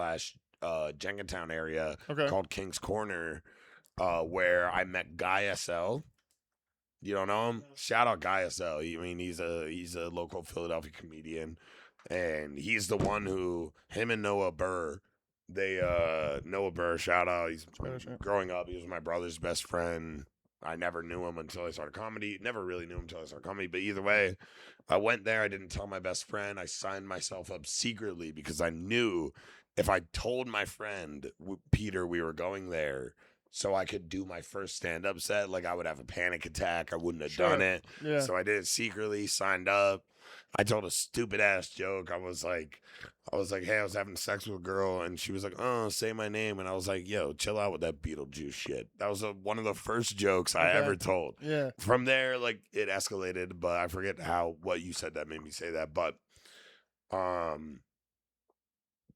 Speaker 2: Jenkintown area called King's Corner, where I met Guy SL. You don't know him? Shout out Guy SL. He's a local Philadelphia comedian, and he's the one who him and Noah Burr. Noah Burr, shout out. He's growing up. He was my brother's best friend. I never knew him until I started comedy. Never really knew him until I started comedy. But either way, I went there. I didn't tell my best friend. I signed myself up secretly because I knew if I told my friend Peter we were going there, so I could do my first stand-up set, like I would have a panic attack. I wouldn't have done it.
Speaker 1: Yeah.
Speaker 2: So I did it secretly, signed up. I told a stupid ass joke. I was like, hey, I was having sex with a girl, and she was like, oh, say my name. And I was like, yo, chill out with that Beetlejuice shit. That was one of the first jokes I ever told.
Speaker 1: Yeah.
Speaker 2: From there, like, it escalated, but I forget what you said that made me say that. But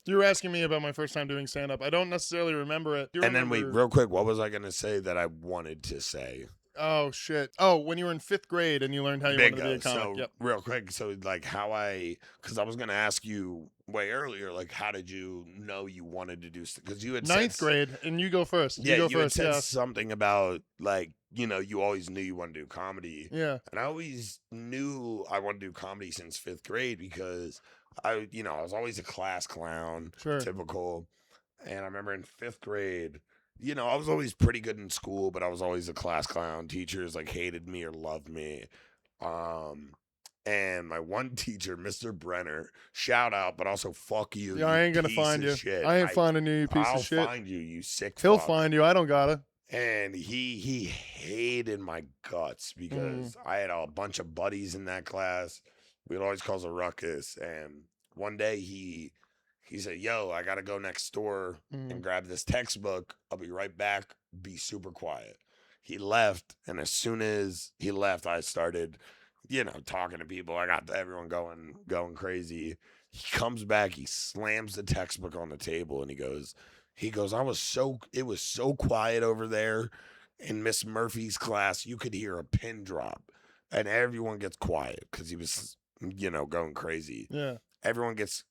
Speaker 1: you were asking me about my first time doing stand-up. I don't necessarily remember it.
Speaker 2: Then wait, real quick, what was I going to say that I wanted to say?
Speaker 1: Oh, shit. Oh, when you were in 5th grade and you learned how you wanted to be a comic.
Speaker 2: So, real quick, so, like, because I was going to ask you way earlier, like, how did you know you wanted to do, because you had
Speaker 1: 9th grade, and you go first.
Speaker 2: Yeah, you had said something about, like, you always knew you wanted to do comedy.
Speaker 1: Yeah.
Speaker 2: And I always knew I wanted to do comedy since 5th grade because I was always a class clown, typical. And I remember in 5th grade, I was always pretty good in school, but I was always a class clown. Teachers like hated me or loved me. And my one teacher, Mr. Brenner, shout out, but also fuck you.
Speaker 1: Yeah, I ain't gonna find you.
Speaker 2: Shit.
Speaker 1: I ain't finding you, piece of shit.
Speaker 2: I'll find you, you sick
Speaker 1: He'll
Speaker 2: fuck.
Speaker 1: find you. I don't got it.
Speaker 2: And he hated my guts because I had a bunch of buddies in that class. We'd always cause a ruckus. And one day he said, yo, I got to go next door and grab this textbook. I'll be right back. Be super quiet. He left. And as soon as he left, I started, talking to people. I got everyone going crazy. He comes back. He slams the textbook on the table and he goes, it was so quiet over there in Miss Murphy's class. You could hear a pin drop and everyone gets quiet because he was, going crazy.
Speaker 1: Yeah.
Speaker 2: Everyone gets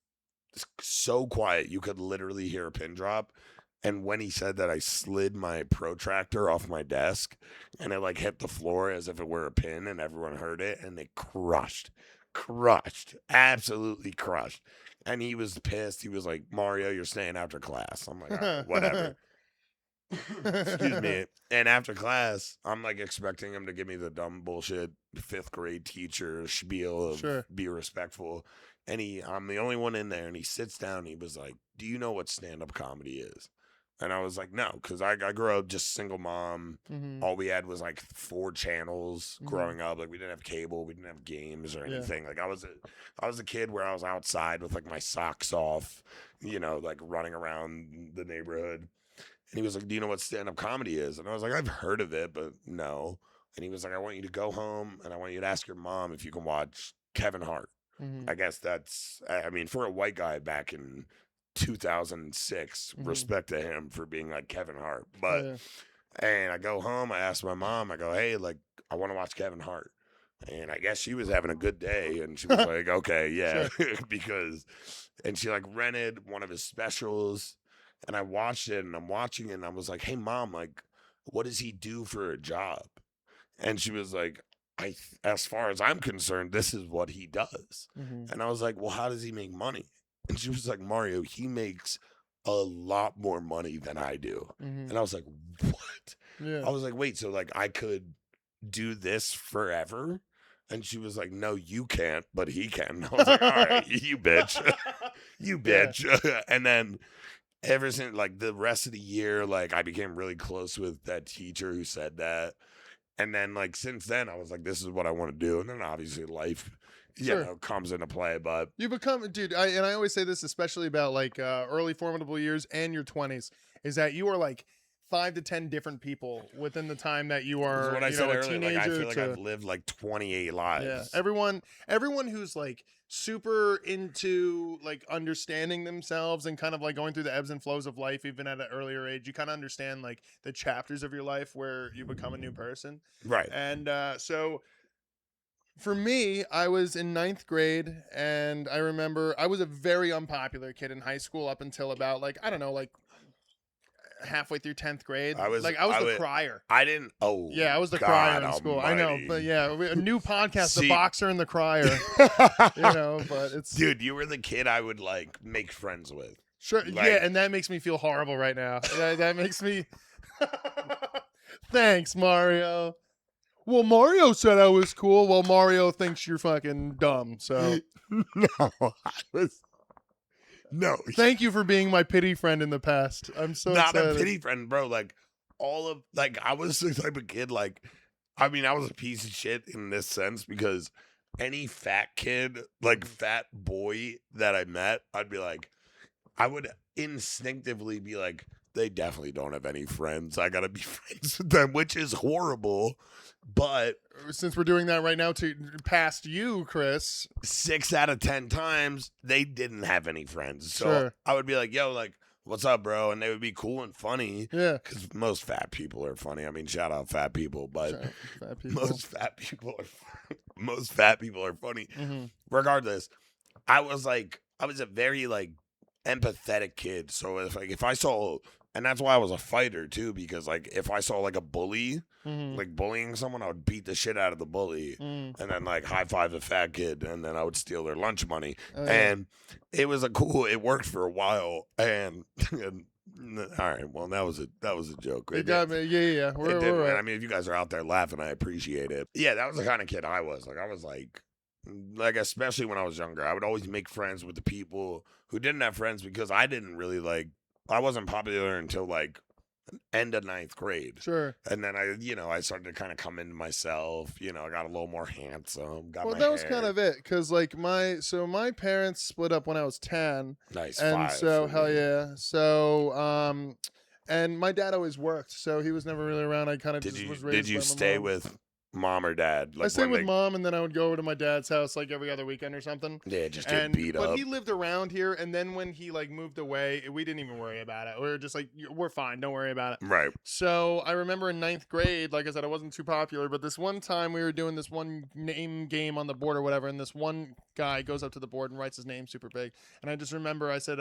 Speaker 2: so quiet. You could literally hear a pin drop. And when he said that, I slid my protractor off my desk and it like hit the floor as if it were a pin and everyone heard it and it crushed, absolutely crushed. And he was pissed. He was like, Mario, you're staying after class. I'm like, all right, whatever. Excuse me. And after class, I'm like expecting him to give me the dumb bullshit 5th grade teacher spiel of be respectful. And I'm the only one in there. And he sits down and he was like, do you know what stand-up comedy is? And I was like, no, because I grew up just single mom. All we had was like 4 channels growing up. Like we didn't have cable, we didn't have games or anything. Like I was a kid where I was outside with like my socks off, like running around the neighborhood. And he was like, do you know what stand-up comedy is? And I was like, I've heard of it, but no. And he was like, I want you to go home and I want you to ask your mom if you can watch Kevin Hart. I guess that's, for a white guy back in 2006, respect to him for being like Kevin Hart. But and I go home, I ask my mom, I go, hey, like I want to watch Kevin Hart. And I guess she was having a good day and she was like, okay, yeah. And she like rented one of his specials and I watched it and I'm watching it and I was like, hey mom, like what does he do for a job? And she was like, as far as I'm concerned, this is what he does. And I was like, well, how does he make money? And she was like, Mario, he makes a lot more money than I do. And I was like, what?
Speaker 1: Yeah.
Speaker 2: I was like, wait, so like I could do this forever? And she was like, no, you can't, but he can. I was like, all right, you bitch. You bitch. Yeah. And then ever since like the rest of the year, like I became really close with that teacher who said that. And then like since then I was like, this is what I want to do. And then obviously life comes into play. But
Speaker 1: you become, dude, I always say this, especially about like early formidable years and your 20s, is that you are like 5 to 10 different people within the time that you are,
Speaker 2: what I said
Speaker 1: a
Speaker 2: earlier,
Speaker 1: teenager.
Speaker 2: like, I feel like I've lived like 28 lives.
Speaker 1: Yeah, everyone who's like super into like understanding themselves and kind of like going through the ebbs and flows of life, even at an earlier age, you kind of understand like the chapters of your life where you become a new person.
Speaker 2: Right.
Speaker 1: And so for me, I was in 9th grade and I remember I was a very unpopular kid in high school up until about like, I don't know, like halfway through 10th grade. I was the crier.
Speaker 2: I didn't. Oh,
Speaker 1: yeah, I was the
Speaker 2: God
Speaker 1: crier in school.
Speaker 2: almighty.
Speaker 1: I know, but yeah, a new podcast, The Boxer and the Crier. But it's
Speaker 2: dude, you were the kid I would like make friends with.
Speaker 1: Sure,
Speaker 2: like,
Speaker 1: yeah, and that makes me feel horrible right now. That makes me. Thanks, Mario. Well, Mario said I was cool. Well, Mario thinks you're fucking dumb. So
Speaker 2: No, I was no,
Speaker 1: thank you for being my pity friend in the past. I'm so
Speaker 2: not
Speaker 1: excited.
Speaker 2: a pity friend, bro. Like all of like I was the type of kid like I mean I was a piece of shit in this sense because any fat kid, like fat boy that I met, I'd be like I would instinctively be like, they definitely don't have any friends. I gotta be friends with them, which is horrible. But
Speaker 1: Since we're doing that right now to past you, Chris.
Speaker 2: 6 out of 10 times, they didn't have any friends. So
Speaker 1: Sure.
Speaker 2: I would be like, yo, like, what's up, bro? And they would be cool and funny.
Speaker 1: Yeah.
Speaker 2: Because most fat people are funny. I mean, shout out fat people, but
Speaker 1: Fat people.
Speaker 2: most fat people are funny.
Speaker 1: Mm-hmm.
Speaker 2: Regardless, I was a very like empathetic kid. So if I saw, and that's why I was a fighter too, because like if I saw like a bully like bullying someone, I would beat the shit out of the bully and then like high five the fat kid and then I would steal their lunch money.
Speaker 1: Oh, yeah.
Speaker 2: And it worked for a while and all right, well that was a joke.
Speaker 1: It got me. Yeah. We're
Speaker 2: And I mean, if you guys are out there laughing, I appreciate it. Yeah, that was the kind of kid I was. I was like especially when I was younger, I would always make friends with the people who didn't have friends because I didn't really I wasn't popular until like end of 9th grade.
Speaker 1: Sure.
Speaker 2: And then I started to kind of come into myself. I got a little more handsome.
Speaker 1: Well, that was kind of it, because like my parents split up when I was 10.
Speaker 2: Nice.
Speaker 1: And
Speaker 2: 5
Speaker 1: so
Speaker 2: for
Speaker 1: hell
Speaker 2: me.
Speaker 1: yeah. So and my dad always worked, so he was never really around. I kind of just was raised.
Speaker 2: Did you
Speaker 1: by my
Speaker 2: stay
Speaker 1: mom.
Speaker 2: with mom or dad?
Speaker 1: I stayed with mom, and then I would go over to my dad's house like every other weekend or something.
Speaker 2: Yeah, just get beat up.
Speaker 1: But he lived around here, and then when he like moved away, we didn't even worry about it. We were just like, we're fine, don't worry about it.
Speaker 2: Right.
Speaker 1: So I remember in 9th grade, like I said, I wasn't too popular, but this one time we were doing this one name game on the board or whatever, and this one guy goes up to the board and writes his name super big, and I just remember I said,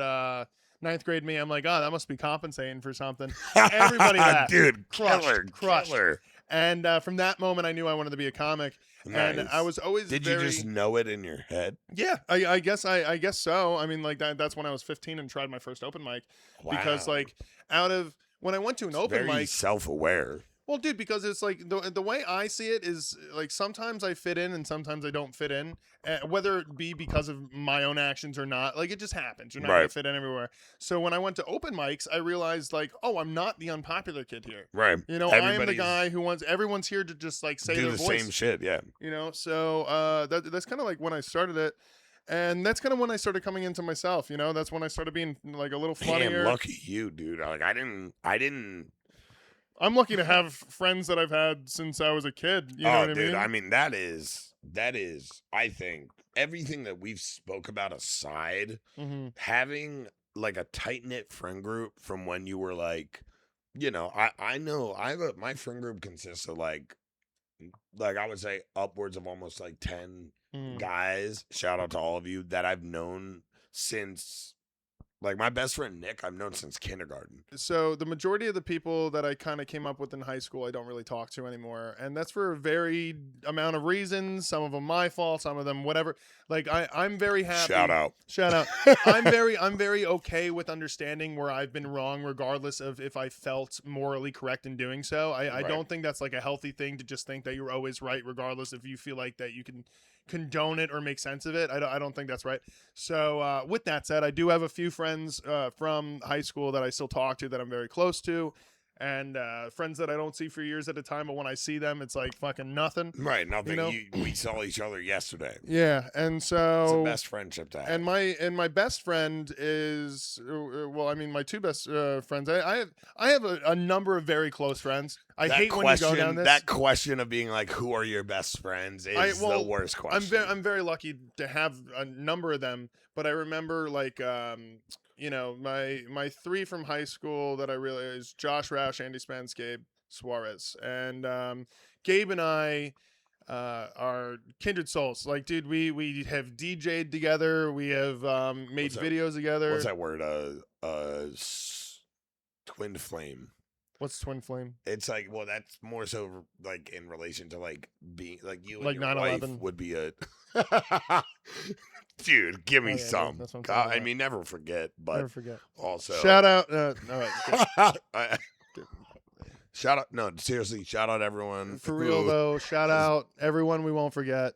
Speaker 1: 9th grade me, I'm like, oh, that must be compensating for something. Everybody laughed.
Speaker 2: Dude,
Speaker 1: crushed.
Speaker 2: killer.
Speaker 1: And from that moment, I knew I wanted to be a comic.
Speaker 2: Nice.
Speaker 1: And I was always
Speaker 2: Did you just know it in your head?
Speaker 1: Yeah, I guess so. I mean, like that's when I was 15 and tried my first open mic.
Speaker 2: Wow.
Speaker 1: Because like when I went to an open
Speaker 2: very
Speaker 1: mic,
Speaker 2: self-aware.
Speaker 1: well, dude, because it's like the way I see it is like sometimes I fit in and sometimes I don't fit in, whether it be because of my own actions or not. Like it just happens. You're not gonna fit in everywhere. So when I went to open mics, I realized like, oh, I'm not the unpopular kid here.
Speaker 2: Right.
Speaker 1: I am the guy who wants everyone's here to just like say
Speaker 2: do
Speaker 1: their
Speaker 2: the
Speaker 1: voice.
Speaker 2: same shit. Yeah.
Speaker 1: So that's kind of like when I started it. And that's kind of when I started coming into myself. That's when I started being like a little funnier.
Speaker 2: Damn, lucky you, dude. Like I didn't.
Speaker 1: I'm lucky to have friends that I've had since I was a kid. You know what I mean?
Speaker 2: I mean that is I think everything that we've spoke about aside, having like a tight knit friend group from when you were like, I know my friend group consists of like I would say upwards of almost like 10 guys. Shout out to all of you that I've known since. Like, my best friend, Nick, I've known since kindergarten.
Speaker 1: So the majority of the people that I kind of came up with in high school, I don't really talk to anymore. And that's for a varied amount of reasons. Some of them my fault, some of them whatever. Like, I'm very happy.
Speaker 2: Shout out.
Speaker 1: I'm very okay with understanding where I've been wrong, regardless of if I felt morally correct in doing so. I don't think that's, like, a healthy thing to just think that you're always right, regardless if you feel like that you can condone it or make sense of it. I don't think that's right. So with that said, I do have a few friends from high school that I still talk to that I'm very close to, and friends that I don't see for years at a time, but when I see them, it's like fucking nothing.
Speaker 2: Right, nothing. We saw each other yesterday.
Speaker 1: Yeah, and so
Speaker 2: it's the best friendship to have.
Speaker 1: And my best friend is my two best friends. I have a number of very close friends. I hate when you go down this.
Speaker 2: That question of being like, who are your best friends is the worst question.
Speaker 1: I'm very lucky to have a number of them, but I remember like my 3 from high school that I really is Josh Roush, Andy Spence, Gabe Suarez, and Gabe and I are kindred souls. Like, dude, we have DJ'd together. We have made videos together.
Speaker 2: What's that word? Twin flame.
Speaker 1: What's twin flame?
Speaker 2: It's like, well, that's more so like in relation to like being like you and
Speaker 1: like
Speaker 2: your
Speaker 1: 9/11
Speaker 2: wife would be a. Dude, give me some.
Speaker 1: That's what I'm
Speaker 2: I mean, never forget. But
Speaker 1: never forget.
Speaker 2: also,
Speaker 1: Shout out. All right.
Speaker 2: shout out. No, seriously, shout out everyone.
Speaker 1: For real though, shout out everyone we won't forget.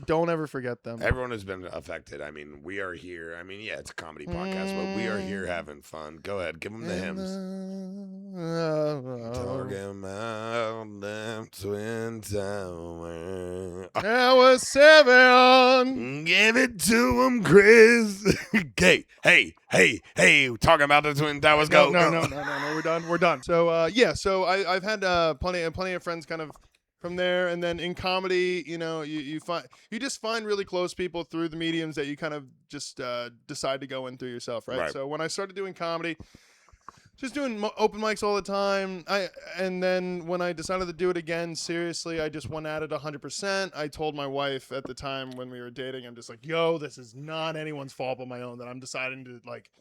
Speaker 1: Don't ever forget them.
Speaker 2: Everyone has been affected. I mean, we are here. I mean, yeah, it's a comedy podcast, but we are here having fun. Go ahead, give them the hymns. Talking about them Twin Towers.
Speaker 1: I was 7.
Speaker 2: Give it to them, Chris. hey. Talking about the Twin Towers. Go.
Speaker 1: No. We're done. So so I've had plenty of friends kind of from there, and then in comedy, you know, you just find really close people through the mediums that you kind of just decide to go in through yourself, right? So when I started doing comedy, just doing open mics all the time, and then when I decided to do it again seriously, I just went at it 100%. I told my wife at the time when we were dating, I'm just like, yo, this is not anyone's fault but my own, that I'm deciding to like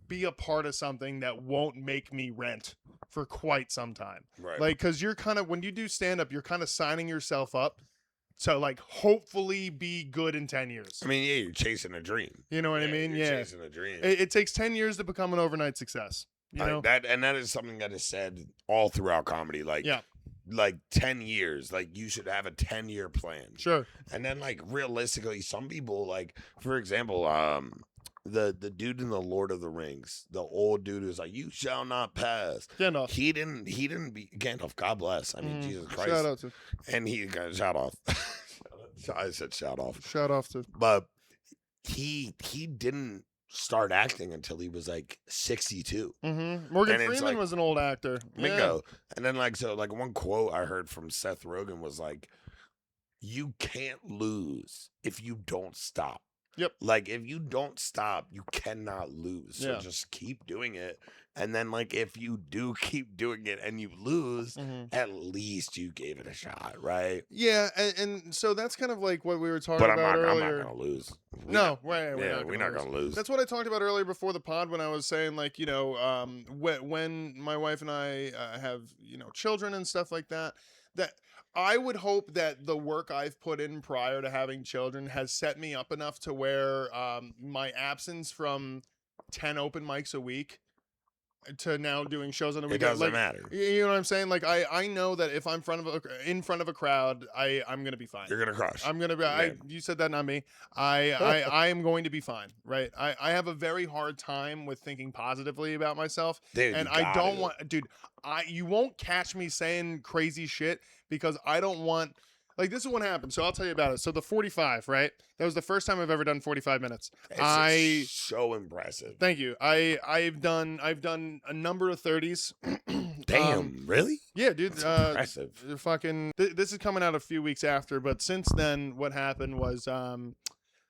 Speaker 1: be a part of something that won't make me rent for quite some time.
Speaker 2: Right.
Speaker 1: Like, because you're kind of, when you do stand-up, you're kind of signing yourself up to, like, hopefully be good in 10 years.
Speaker 2: I mean, yeah, you're chasing a dream.
Speaker 1: You know what I mean?
Speaker 2: You're chasing a dream.
Speaker 1: It takes 10 years to become an overnight success. You know?
Speaker 2: That is something that is said all throughout comedy. Like, like 10 years, like you should have a 10-year plan.
Speaker 1: Sure.
Speaker 2: And then, like, realistically, some people, like, for example, the dude in the Lord of the Rings, the old dude who's like, you shall not pass.
Speaker 1: Gandalf.
Speaker 2: He didn't be Gandalf, God bless. I mean, Jesus Christ.
Speaker 1: Shout out to.
Speaker 2: And he got shout off. I said shout off.
Speaker 1: Shout off to.
Speaker 2: But he didn't start acting until he was like 62.
Speaker 1: Morgan Freeman was an old actor.
Speaker 2: Bingo. Yeah. And then like one quote I heard from Seth Rogen was like, you can't lose if you don't stop.
Speaker 1: Yep.
Speaker 2: Like, if you don't stop, you cannot lose. So just keep doing it. And then, like, if you do keep doing it and you lose, at least you gave it a shot, right?
Speaker 1: Yeah, and so that's kind of like what we were talking about earlier.
Speaker 2: I'm not going to lose. We're not going to lose.
Speaker 1: That's what I talked about earlier before the pod when I was saying, like, you know, when my wife and I have, you know, children and stuff like that, that I would hope that the work I've put in prior to having children has set me up enough to where my absence from 10 open mics a week to now doing shows on the weekend,
Speaker 2: it doesn't matter.
Speaker 1: You know what I'm saying? Like I know that if I'm in front of a crowd, I'm gonna be fine.
Speaker 2: You're gonna crush.
Speaker 1: I'm gonna be. You said that, not me. I am going to be fine, right? I have a very hard time with thinking positively about myself,
Speaker 2: dude,
Speaker 1: and I don't want, dude. You won't catch me saying crazy shit because I don't want. Like, this is what happened. So I'll tell you about it. So the 45, right? That was the first time I've ever done 45 minutes.
Speaker 2: It's so impressive.
Speaker 1: Thank you. I've done a number of 30s.
Speaker 2: Damn, really?
Speaker 1: Yeah, dude.
Speaker 2: That's impressive.
Speaker 1: This is coming out a few weeks after, but since then, what happened was,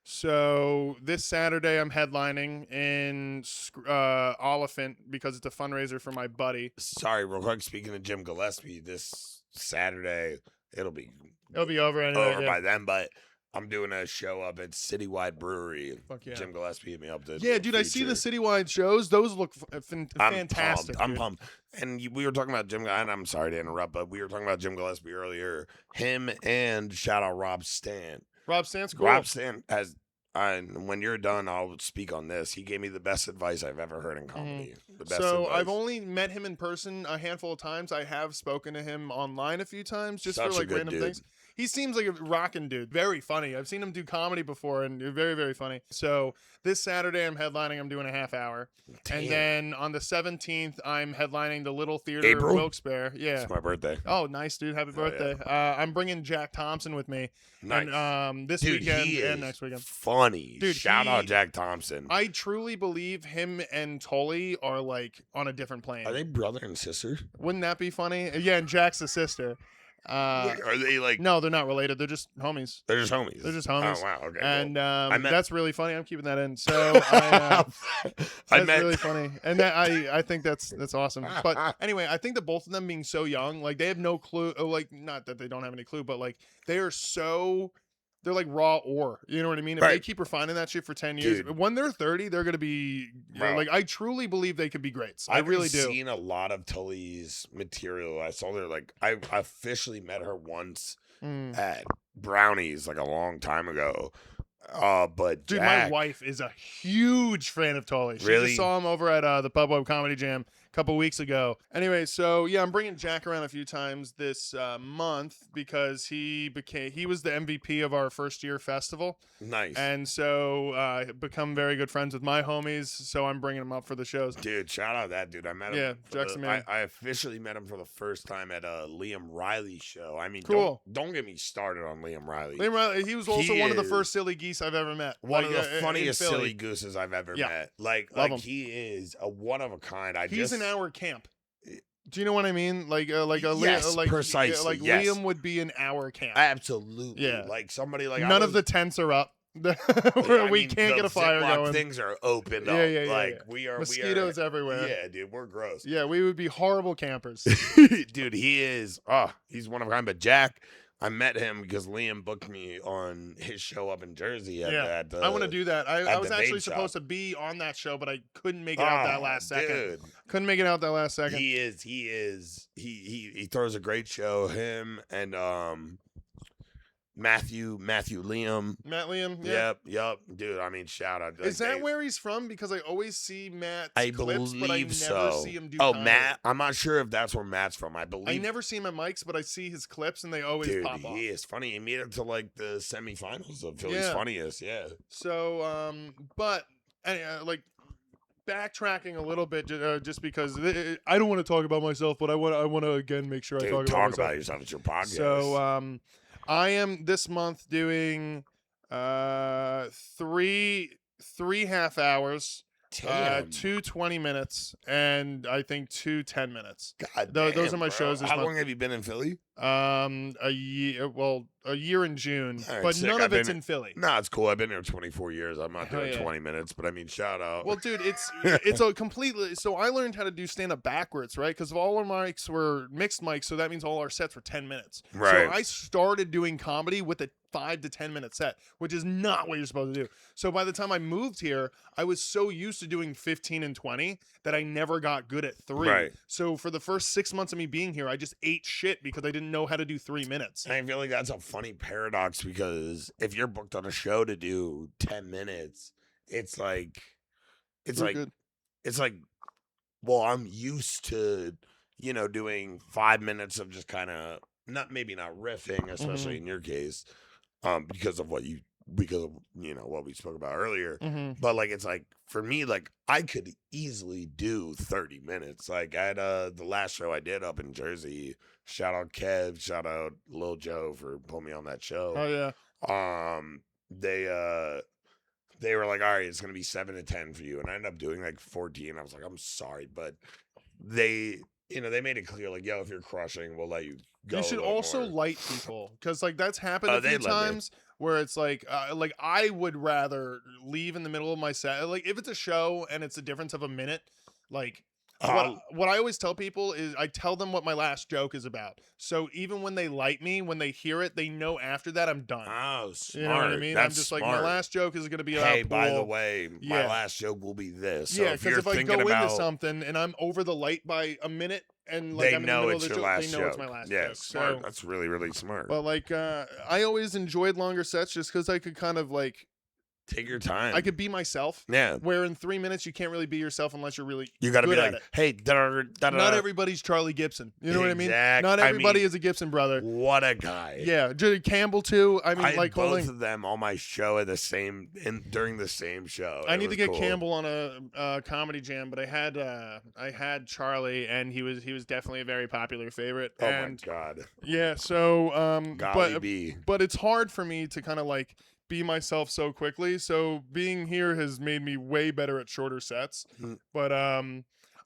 Speaker 1: so this Saturday I'm headlining in Oliphant because it's a fundraiser for my buddy.
Speaker 2: Sorry, real quick. Speaking of Jim Gillespie, this Saturday it'll be
Speaker 1: over anyway,
Speaker 2: by then, but I'm doing a show up at Citywide Brewery.
Speaker 1: Fuck yeah.
Speaker 2: Jim Gillespie hit me up to
Speaker 1: dude,
Speaker 2: feature.
Speaker 1: I see the Citywide shows. Those look fantastic.
Speaker 2: I'm pumped. And we were talking about Jim, and I'm sorry to interrupt, but we were talking about Jim Gillespie earlier. Him and shout out Rob Stant.
Speaker 1: Rob Stant's cool.
Speaker 2: Rob Stant has. And when you're done, I'll speak on this. He gave me the best advice I've ever heard in comedy. The best advice.
Speaker 1: I've only met him in person a handful of times. I have spoken to him online a few times just for like random things. He seems like a rockin' dude. Very funny. I've seen him do comedy before, and very, very funny. So this Saturday I'm headlining. I'm doing a half hour.
Speaker 2: Damn.
Speaker 1: And then on the 17th, I'm headlining the Little Theater
Speaker 2: April?
Speaker 1: Wilkes-Barre. Yeah.
Speaker 2: It's my birthday.
Speaker 1: Oh, nice, dude. Happy birthday.
Speaker 2: Yeah.
Speaker 1: I'm bringing Jack Thompson with me.
Speaker 2: Nice.
Speaker 1: And, this
Speaker 2: dude,
Speaker 1: weekend
Speaker 2: he is
Speaker 1: and next weekend.
Speaker 2: Funny.
Speaker 1: Dude,
Speaker 2: shout out Jack Thompson.
Speaker 1: I truly believe him and Tully are like on a different plane.
Speaker 2: Are they brother and sister?
Speaker 1: Wouldn't that be funny? Yeah, and Jack's a sister.
Speaker 2: Wait, are they like?
Speaker 1: No, they're not related. They're just homies.
Speaker 2: They're just homies.
Speaker 1: Oh
Speaker 2: wow. Okay.
Speaker 1: And
Speaker 2: cool.
Speaker 1: that's really funny. I'm keeping that in. So that's really funny, and I think that's awesome. But anyway, I think that both of them being so young, like they have no clue. Like, not that they don't have any clue, but like they are so. They're like raw ore. You know what I mean? If they keep refining that shit for 10 years,
Speaker 2: dude,
Speaker 1: when they're 30, they're going to be like, I truly believe they could be greats. I really do.
Speaker 2: I've seen a lot of Tully's material. I saw her, like, I officially met her once at Brownies, like a long time ago. But
Speaker 1: dude,
Speaker 2: Jack,
Speaker 1: my wife is a huge fan of Tully. She
Speaker 2: really?
Speaker 1: just saw him over at the Pub Web Comedy Jam couple weeks ago. Anyway, so yeah, I'm bringing Jack around a few times this month because he was the MVP of our first year festival.
Speaker 2: Nice.
Speaker 1: And so become very good friends with my homies. So I'm bringing him up for the shows.
Speaker 2: Dude, shout out that dude. I met him.
Speaker 1: Yeah, Jack's the man.
Speaker 2: I officially met him for the first time at a Liam Riley show. I mean,
Speaker 1: Cool.
Speaker 2: don't get me started on Liam Riley.
Speaker 1: Liam Riley, he was also one of the first silly geese I've ever met.
Speaker 2: One of the funniest silly gooses I've ever met. Like
Speaker 1: him.
Speaker 2: he is a one of a kind.
Speaker 1: He's in our camp. Do you know what I mean?
Speaker 2: Yes, precisely.
Speaker 1: Like
Speaker 2: yes.
Speaker 1: Liam would be in our camp.
Speaker 2: Absolutely.
Speaker 1: Yeah.
Speaker 2: Like somebody like
Speaker 1: none of the tents are up. Where we can't get a fire going.
Speaker 2: Things are opened up.
Speaker 1: Yeah.
Speaker 2: We are
Speaker 1: mosquitoes everywhere.
Speaker 2: Yeah, dude, we're gross.
Speaker 1: Yeah, we would be horrible campers.
Speaker 2: Dude, he is. He's one of a kind. But Jack, I met him because Liam booked me on his show up in Jersey. I
Speaker 1: want to do that. I was actually supposed to be on that show, but I couldn't make it out that last second.
Speaker 2: Dude.
Speaker 1: Couldn't make it out that last second.
Speaker 2: He throws a great show. Him and Matt Liam.
Speaker 1: Yeah.
Speaker 2: Yep. Dude, I mean, shout out.
Speaker 1: Is that where he's from? Because I always see Matt's clips, but I never
Speaker 2: so.
Speaker 1: see him do
Speaker 2: Oh,
Speaker 1: comedy.
Speaker 2: Matt? I'm not sure if that's where Matt's from. I believe.
Speaker 1: I never see him at mics, but I see his clips, and they always pop off.
Speaker 2: He is funny. He made it to, like, the semifinals of Philly's Funniest, yeah.
Speaker 1: So, but, like, backtracking a little bit, just because I don't want to talk about myself, but I want to again make sure I talk about myself.
Speaker 2: About yourself. It's your podcast.
Speaker 1: So, I am this month doing three half hours, 2 20 minutes, and I think 2 10 minutes.
Speaker 2: God
Speaker 1: those are my shows this
Speaker 2: How
Speaker 1: month.
Speaker 2: long have you been in Philly?
Speaker 1: A year. Well, a year in June,
Speaker 2: Right,
Speaker 1: but
Speaker 2: sick.
Speaker 1: none of it's in Philly.
Speaker 2: Nah, it's cool. I've been here 24 years. I'm not doing 20 minutes, but I mean, shout out.
Speaker 1: Well, dude, it's a completely. So I learned how to do stand up backwards, right? Because all our mics were mixed mics, so that means all our sets were 10 minutes.
Speaker 2: Right.
Speaker 1: So I started doing comedy with a 5 to 10 minute set, which is not what you're supposed to do. So by the time I moved here, I was so used to doing 15 and 20 that I never got good at 3.
Speaker 2: Right.
Speaker 1: So for the first 6 months of me being here, I just ate shit because I didn't know how to do 3 minutes.
Speaker 2: And I feel like that's a funny paradox because if you're booked on a show to do 10 minutes, it's like, well, I'm used to, doing 5 minutes of just kind of not riffing, especially in your case, because of what we spoke about earlier. But like, it's like, for me, like, I could easily do 30 minutes. Like at the last show I did up in Jersey, shout out Kev, shout out Lil Joe for putting me on that show.
Speaker 1: Oh yeah.
Speaker 2: They were like, all right, it's gonna be 7 to 10 for you, and I ended up doing like 14. I was like, I'm sorry, but they made it clear, like, yo, if you're crushing, we'll let you go.
Speaker 1: You should also
Speaker 2: more.
Speaker 1: light people, because like that's happened a few times where it's like I would rather leave in the middle of my set. Like if it's a show and it's a difference of a minute, like. What I always tell people is I tell them what my last joke is about. So even when they light me, when they hear it, they know after that I'm done.
Speaker 2: Oh, smart.
Speaker 1: You know what I mean?
Speaker 2: That's
Speaker 1: I'm just
Speaker 2: smart.
Speaker 1: like, my last joke is going to be about
Speaker 2: hey, by
Speaker 1: pool.
Speaker 2: the way, my last joke will be this. So
Speaker 1: yeah, because if I go into something and I'm over the light by a minute and like
Speaker 2: they
Speaker 1: I'm
Speaker 2: know
Speaker 1: in the
Speaker 2: it's
Speaker 1: middle
Speaker 2: your
Speaker 1: of the
Speaker 2: last
Speaker 1: joke, they know it's my last joke.
Speaker 2: Smart.
Speaker 1: So,
Speaker 2: that's really, really smart.
Speaker 1: But like, I always enjoyed longer sets just because I could kind of like
Speaker 2: take your time.
Speaker 1: I could be myself.
Speaker 2: Yeah.
Speaker 1: Where in 3 minutes you can't really be yourself unless you're really
Speaker 2: you got to be like, hey,
Speaker 1: not everybody's Charlie Gibson. You know what I mean? Not everybody is a Gibson brother.
Speaker 2: What a guy.
Speaker 1: Yeah, Campbell too. I mean,
Speaker 2: I
Speaker 1: like
Speaker 2: had both of them on my show at during the same show.
Speaker 1: I need to get Campbell on a comedy jam, but I had Charlie, and he was definitely a very popular favorite.
Speaker 2: Oh my god.
Speaker 1: Yeah. So but it's hard for me to kind of like be myself so quickly. So being here has made me way better at shorter sets. But I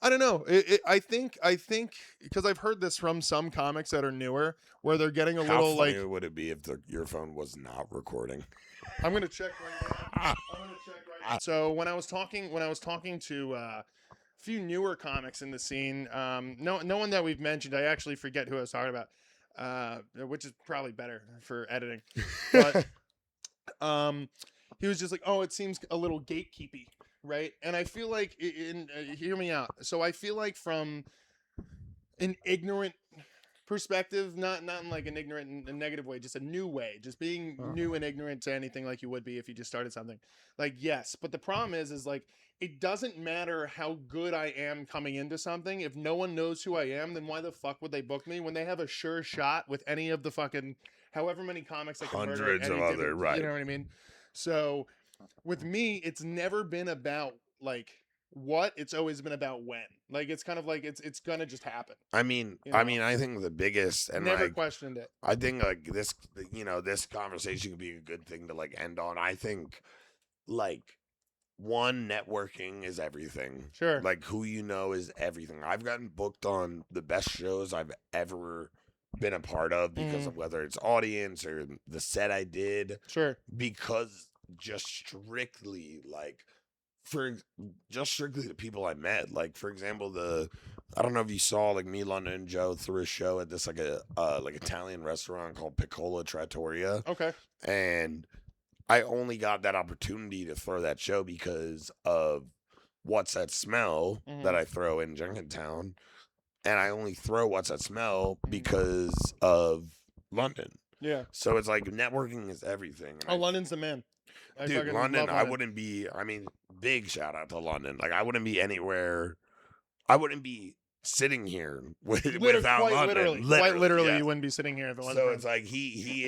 Speaker 1: don't know. I think because I've heard this from some comics that are newer, where they're getting a little like.
Speaker 2: How funny would it be if your phone was not recording?
Speaker 1: I'm gonna check right now. So when I was talking to a few newer comics in the scene, no one that we've mentioned. I actually forget who I was talking about, which is probably better for editing. But he was just like, oh, it seems a little gatekeepy, right? And I feel like, hear me out. So I feel like from an ignorant perspective, not in like an ignorant and negative way, just a new way, just being new and ignorant to anything like you would be if you just started something. Like, yes, but the problem is like it doesn't matter how good I am coming into something. If no one knows who I am, then why the fuck would they book me when they have a sure shot with any of the fucking however many comics I can murder at
Speaker 2: Hundreds of
Speaker 1: any
Speaker 2: other,
Speaker 1: different, you
Speaker 2: right.
Speaker 1: know what I mean? So with me, it's never been about like what, it's always been about when. Like it's kind of like it's gonna just happen.
Speaker 2: I mean,
Speaker 1: You know?
Speaker 2: I think the biggest and
Speaker 1: Never
Speaker 2: like
Speaker 1: questioned it.
Speaker 2: I think like this, this conversation could be a good thing to like end on. I think like one, networking is everything.
Speaker 1: Sure.
Speaker 2: Like who you know is everything. I've gotten booked on the best shows I've ever been a part of because of whether it's audience or the set I did,
Speaker 1: Sure.
Speaker 2: because just strictly like for just strictly the people I met. Like for example, I don't know if you saw like me, London, and Joe threw a show at this like a like Italian restaurant called Piccola Trattoria,
Speaker 1: Okay.
Speaker 2: and I only got that opportunity to throw that show because of What's That Smell that I throw in Jenkintown, and I only throw What's That Smell because of London.
Speaker 1: Yeah.
Speaker 2: So it's like networking is everything.
Speaker 1: Oh, London's the man. I
Speaker 2: Dude,
Speaker 1: fucking
Speaker 2: London,
Speaker 1: love
Speaker 2: I wouldn't be, I mean, big shout out to London. Like, I wouldn't be anywhere, I wouldn't be sitting here without
Speaker 1: quite
Speaker 2: London.
Speaker 1: Quite literally,
Speaker 2: yeah.
Speaker 1: you wouldn't be sitting here if it wasn't.
Speaker 2: So
Speaker 1: for
Speaker 2: it's
Speaker 1: him.
Speaker 2: like he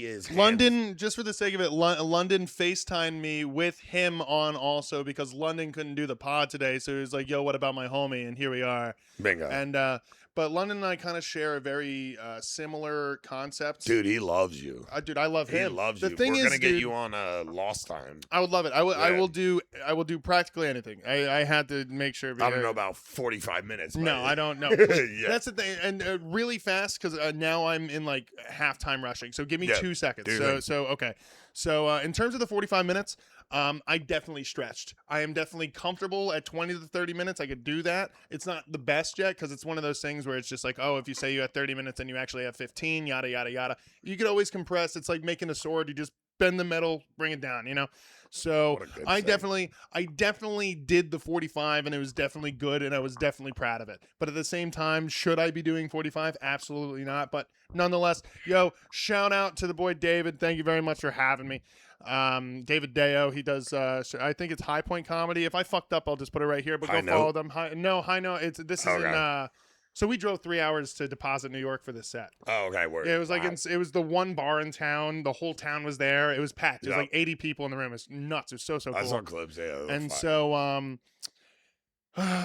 Speaker 2: is
Speaker 1: London, just for the sake of it, London FaceTimed me with him on also because London couldn't do the pod today, so he was like, "Yo, what about my homie?" And here we are.
Speaker 2: Bingo.
Speaker 1: And but London and I kind of share a very similar concept.
Speaker 2: Dude, he loves you.
Speaker 1: Dude, I love him.
Speaker 2: He loves
Speaker 1: the
Speaker 2: you.
Speaker 1: Thing
Speaker 2: We're
Speaker 1: is,
Speaker 2: gonna get
Speaker 1: dude,
Speaker 2: you on Lost Time.
Speaker 1: I would love it. I
Speaker 2: Yeah.
Speaker 1: will do practically anything. I had to make sure.
Speaker 2: I don't know about 45 minutes.
Speaker 1: No,
Speaker 2: but-
Speaker 1: I don't know.
Speaker 2: yeah.
Speaker 1: That's the thing, and really fast because now I'm in like halftime rushing. So give me
Speaker 2: Yeah,
Speaker 1: 2 seconds.
Speaker 2: do your thing.
Speaker 1: So okay. So in terms of the 45 minutes, I definitely stretched. I am definitely comfortable at 20 to 30 minutes. I could do that. It's not the best yet because it's one of those things where it's just like, oh, if you say you had 30 minutes and you actually have 15, yada yada yada. You could always compress. It's like making a sword. You just bend the metal, bring it down. You know. So
Speaker 2: What a good
Speaker 1: I
Speaker 2: saying.
Speaker 1: definitely did the 45 and it was definitely good and I was definitely proud of it. But at the same time, should I be doing 45? Absolutely not. But nonetheless, yo, shout out to the boy David. Thank you very much for having me. David Deo, he does I think it's High Point Comedy. If I fucked up, I'll just put it right here, but
Speaker 2: High
Speaker 1: go follow
Speaker 2: Note?
Speaker 1: them. High Note. This is in
Speaker 2: Okay.
Speaker 1: so we drove 3 hours to Deposit, New York for this set.
Speaker 2: Oh, okay. Word.
Speaker 1: Yeah, it was like
Speaker 2: Wow.
Speaker 1: it was the one bar in town. The whole town was there. It was packed. There was
Speaker 2: Yep.
Speaker 1: like 80 people in the room. It was nuts. It was so
Speaker 2: I
Speaker 1: cool.
Speaker 2: saw clips. Yeah. it was
Speaker 1: And
Speaker 2: fire.
Speaker 1: so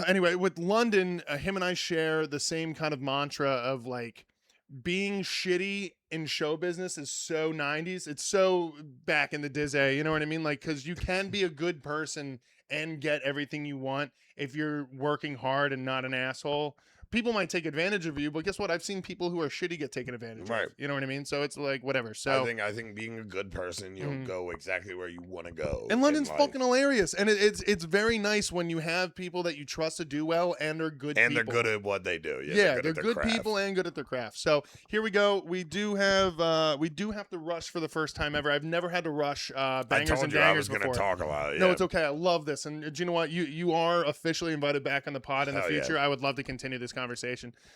Speaker 1: anyway, with London, him and I share the same kind of mantra of like being shitty in show business is so 90s. It's so back in the Dizzy, you know what I mean? Like, because you can be a good person and get everything you want if you're working hard and not an asshole. People might take advantage of you, but guess what? I've seen people who are shitty get taken advantage
Speaker 2: Right.
Speaker 1: of. You know what I mean? So it's like whatever. So
Speaker 2: I think being a good person, you'll go exactly where you want to go.
Speaker 1: and London's
Speaker 2: in life.
Speaker 1: fucking hilarious, and it's very nice when you have people that you trust to do well and are good.
Speaker 2: And
Speaker 1: people.
Speaker 2: they're good at what they do.
Speaker 1: Yeah, they're
Speaker 2: at their
Speaker 1: good
Speaker 2: craft.
Speaker 1: people and good at their craft. So here we go. We do have to rush for the first time ever. I've never had to rush bangers
Speaker 2: I told
Speaker 1: and
Speaker 2: you I
Speaker 1: dangers
Speaker 2: was going to
Speaker 1: before.
Speaker 2: talk about it.
Speaker 1: No,
Speaker 2: yeah.
Speaker 1: it's okay. I love this, and do you know what? You are officially invited back on the pod in the
Speaker 2: Hell yeah.
Speaker 1: future. I would love to continue this conversation.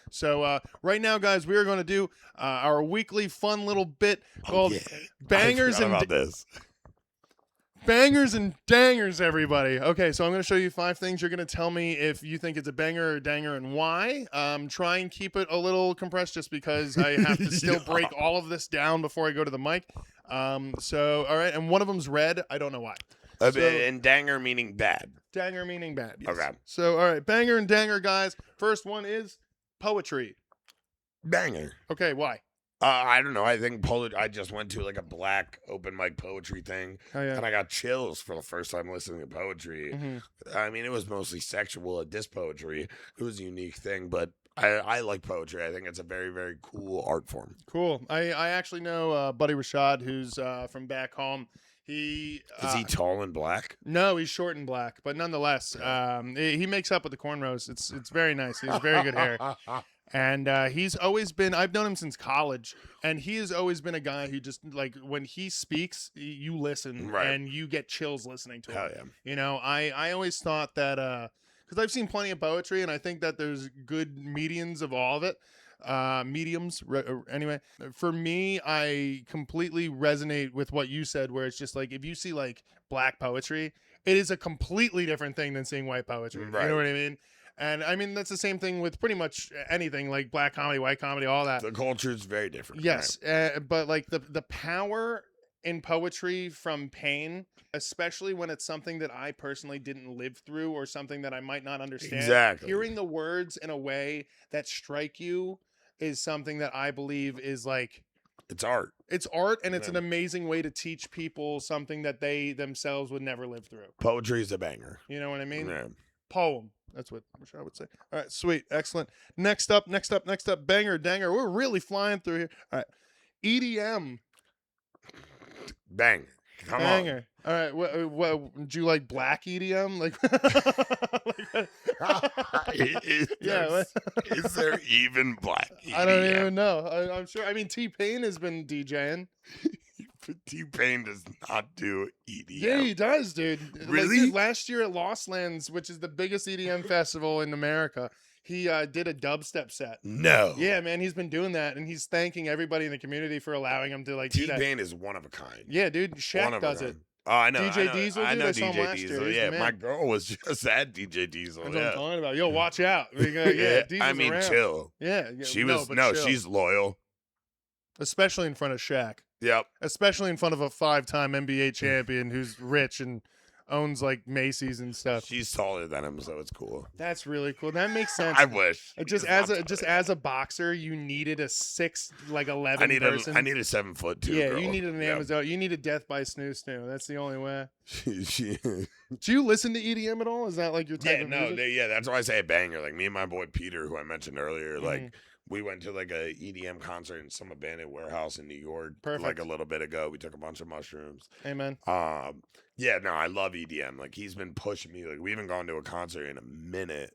Speaker 1: So right now, guys, we are going to do our weekly fun little bit called
Speaker 2: Bangers
Speaker 1: Bangers and
Speaker 2: about this.
Speaker 1: Bangers and dangers, everybody. Okay, so I'm going to show you 5 things. You're going to tell me if you think it's a banger or a danger and why. Try and keep it a little compressed just because I have to still break all of this down before I go to the mic. So, all right, and one of them's red. I don't know why.
Speaker 2: And danger meaning bad.
Speaker 1: Danger meaning bad. Yes.
Speaker 2: Okay.
Speaker 1: So, all right, banger and danger, guys. First one is poetry.
Speaker 2: Banger.
Speaker 1: Okay, why?
Speaker 2: I don't know. I think I just went to like a black open mic poetry thing,
Speaker 1: Oh, yeah.
Speaker 2: and I got chills for the first time listening to poetry.
Speaker 1: Mhm.
Speaker 2: I mean, it was mostly sexual at this poetry. It was a unique thing, but I like poetry. I think it's a very, very cool art form.
Speaker 1: Cool. I actually know Buddy Rashad, who's from back home. Is
Speaker 2: he tall and black?
Speaker 1: No, he's short and black, but nonetheless, he makes up with the cornrows. It's very nice. He has very good hair. And he's always been, I've known him since college, and he has always been a guy who just, like, when he speaks, you listen,
Speaker 2: Right.
Speaker 1: and you get chills listening to him.
Speaker 2: Hell yeah.
Speaker 1: You know, I always thought that, because I've seen plenty of poetry, and I think that there's good mediums of all of it. Anyway, for me, I completely resonate with what you said, where it's just like, if you see like black poetry, it is a completely different thing than seeing white poetry.
Speaker 2: Right.
Speaker 1: You know what I mean? And I mean, that's the same thing with pretty much anything, like black comedy, white comedy, all that.
Speaker 2: The culture is very different.
Speaker 1: Yes, but like the power in poetry from pain, especially when it's something that I personally didn't live through or something that I might not understand.
Speaker 2: Exactly.
Speaker 1: Hearing the words in a way that strike you is something that I believe is like,
Speaker 2: it's art.
Speaker 1: It's art, and it's an amazing way to teach people something that they themselves would never live through.
Speaker 2: Poetry is a banger.
Speaker 1: You know what I mean?
Speaker 2: Yeah.
Speaker 1: Poem. That's what I would say. All right, sweet, excellent. Next up, banger, danger. We're really flying through here. All right, EDM.
Speaker 2: Bang. Come
Speaker 1: Banger. All right, what do you like? Black EDM? Like,
Speaker 2: is there even black EDM?
Speaker 1: I don't even know. I'm sure. I mean, T-Pain has been DJing.
Speaker 2: T-Pain does not do EDM.
Speaker 1: Yeah, he does, dude.
Speaker 2: Really?
Speaker 1: Like, dude, last year at Lost Lands, which is the biggest EDM festival in America, he did a dubstep set.
Speaker 2: No.
Speaker 1: Yeah, man, he's been doing that, and he's thanking everybody in the community for allowing him to like do that.
Speaker 2: T-Pain is one of a kind.
Speaker 1: Yeah, dude. Shaq does it.
Speaker 2: Oh, I know.
Speaker 1: DJ Diesel,
Speaker 2: I
Speaker 1: dude,
Speaker 2: know
Speaker 1: I saw him
Speaker 2: DJ
Speaker 1: last
Speaker 2: Diesel.
Speaker 1: year.
Speaker 2: Yeah, my girl was just at DJ Diesel.
Speaker 1: That's what I'm talking about. Yo, watch out. Yeah,
Speaker 2: I mean,
Speaker 1: around.
Speaker 2: chill.
Speaker 1: Yeah,
Speaker 2: she was chill. She's loyal,
Speaker 1: especially in front of Shaq.
Speaker 2: Yep.
Speaker 1: Especially in front of a 5-time NBA champion who's rich and owns like Macy's and stuff.
Speaker 2: She's taller than him, so it's cool.
Speaker 1: That's really cool. That makes sense.
Speaker 2: I wish.
Speaker 1: Just as a boxer, you needed a 6'11" person.
Speaker 2: I need a 7'2".
Speaker 1: Yeah,
Speaker 2: girl.
Speaker 1: you needed an Amazon. You needed death by snoo. That's the only way.
Speaker 2: she,
Speaker 1: Do you listen to EDM at all? Is that like your type of music?
Speaker 2: That's why I say a banger. Like me and my boy Peter, who I mentioned earlier, like we went to like a EDM concert in some abandoned warehouse in New York.
Speaker 1: Perfect.
Speaker 2: Like a little bit ago. We took a bunch of mushrooms.
Speaker 1: Amen.
Speaker 2: Yeah, no, I love EDM. Like he's been pushing me. Like we haven't gone to a concert in a minute.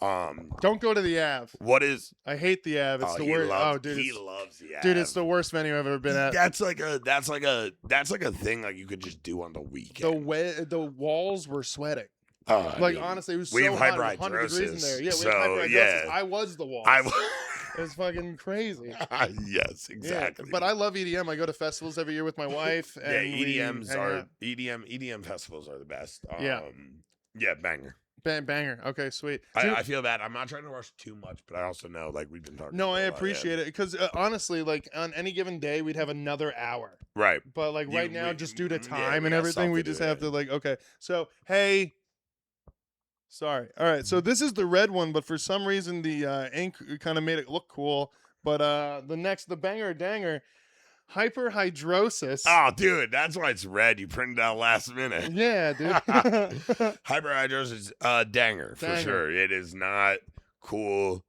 Speaker 1: Don't go to the Ave.
Speaker 2: What is?
Speaker 1: I hate the Ave. It's the worst.
Speaker 2: Dude, he loves the Ave.
Speaker 1: Dude, it's the worst venue I've ever been at.
Speaker 2: That's like a thing like you could just do on the weekend.
Speaker 1: The walls were sweating.
Speaker 2: Dude,
Speaker 1: honestly, it was
Speaker 2: we
Speaker 1: so
Speaker 2: have
Speaker 1: hot. 100 degrees in there. Yeah, we have hyperhidrosis.
Speaker 2: Yeah.
Speaker 1: I was the wall. It's fucking crazy.
Speaker 2: Yes, exactly.
Speaker 1: Yeah, but I love EDM. I go to festivals every year with my wife. And
Speaker 2: EDM festivals are the best. Yeah, banger.
Speaker 1: Banger. Okay, sweet.
Speaker 2: I feel bad. I'm not trying to rush too much, but I also know like we've been talking.
Speaker 1: No, I appreciate it because honestly, like on any given day, we'd have another hour.
Speaker 2: Right.
Speaker 1: But like right now, just due to time and everything, we just have to like okay. So hey. Sorry. All right. So this is the red one, but for some reason the ink kind of made it look cool. But the banger danger, HyperhiBROsis.
Speaker 2: Oh, dude, that's why it's red. You printed out last minute.
Speaker 1: Yeah, dude.
Speaker 2: HyperhiBROsis, danger for sure. It is not cool.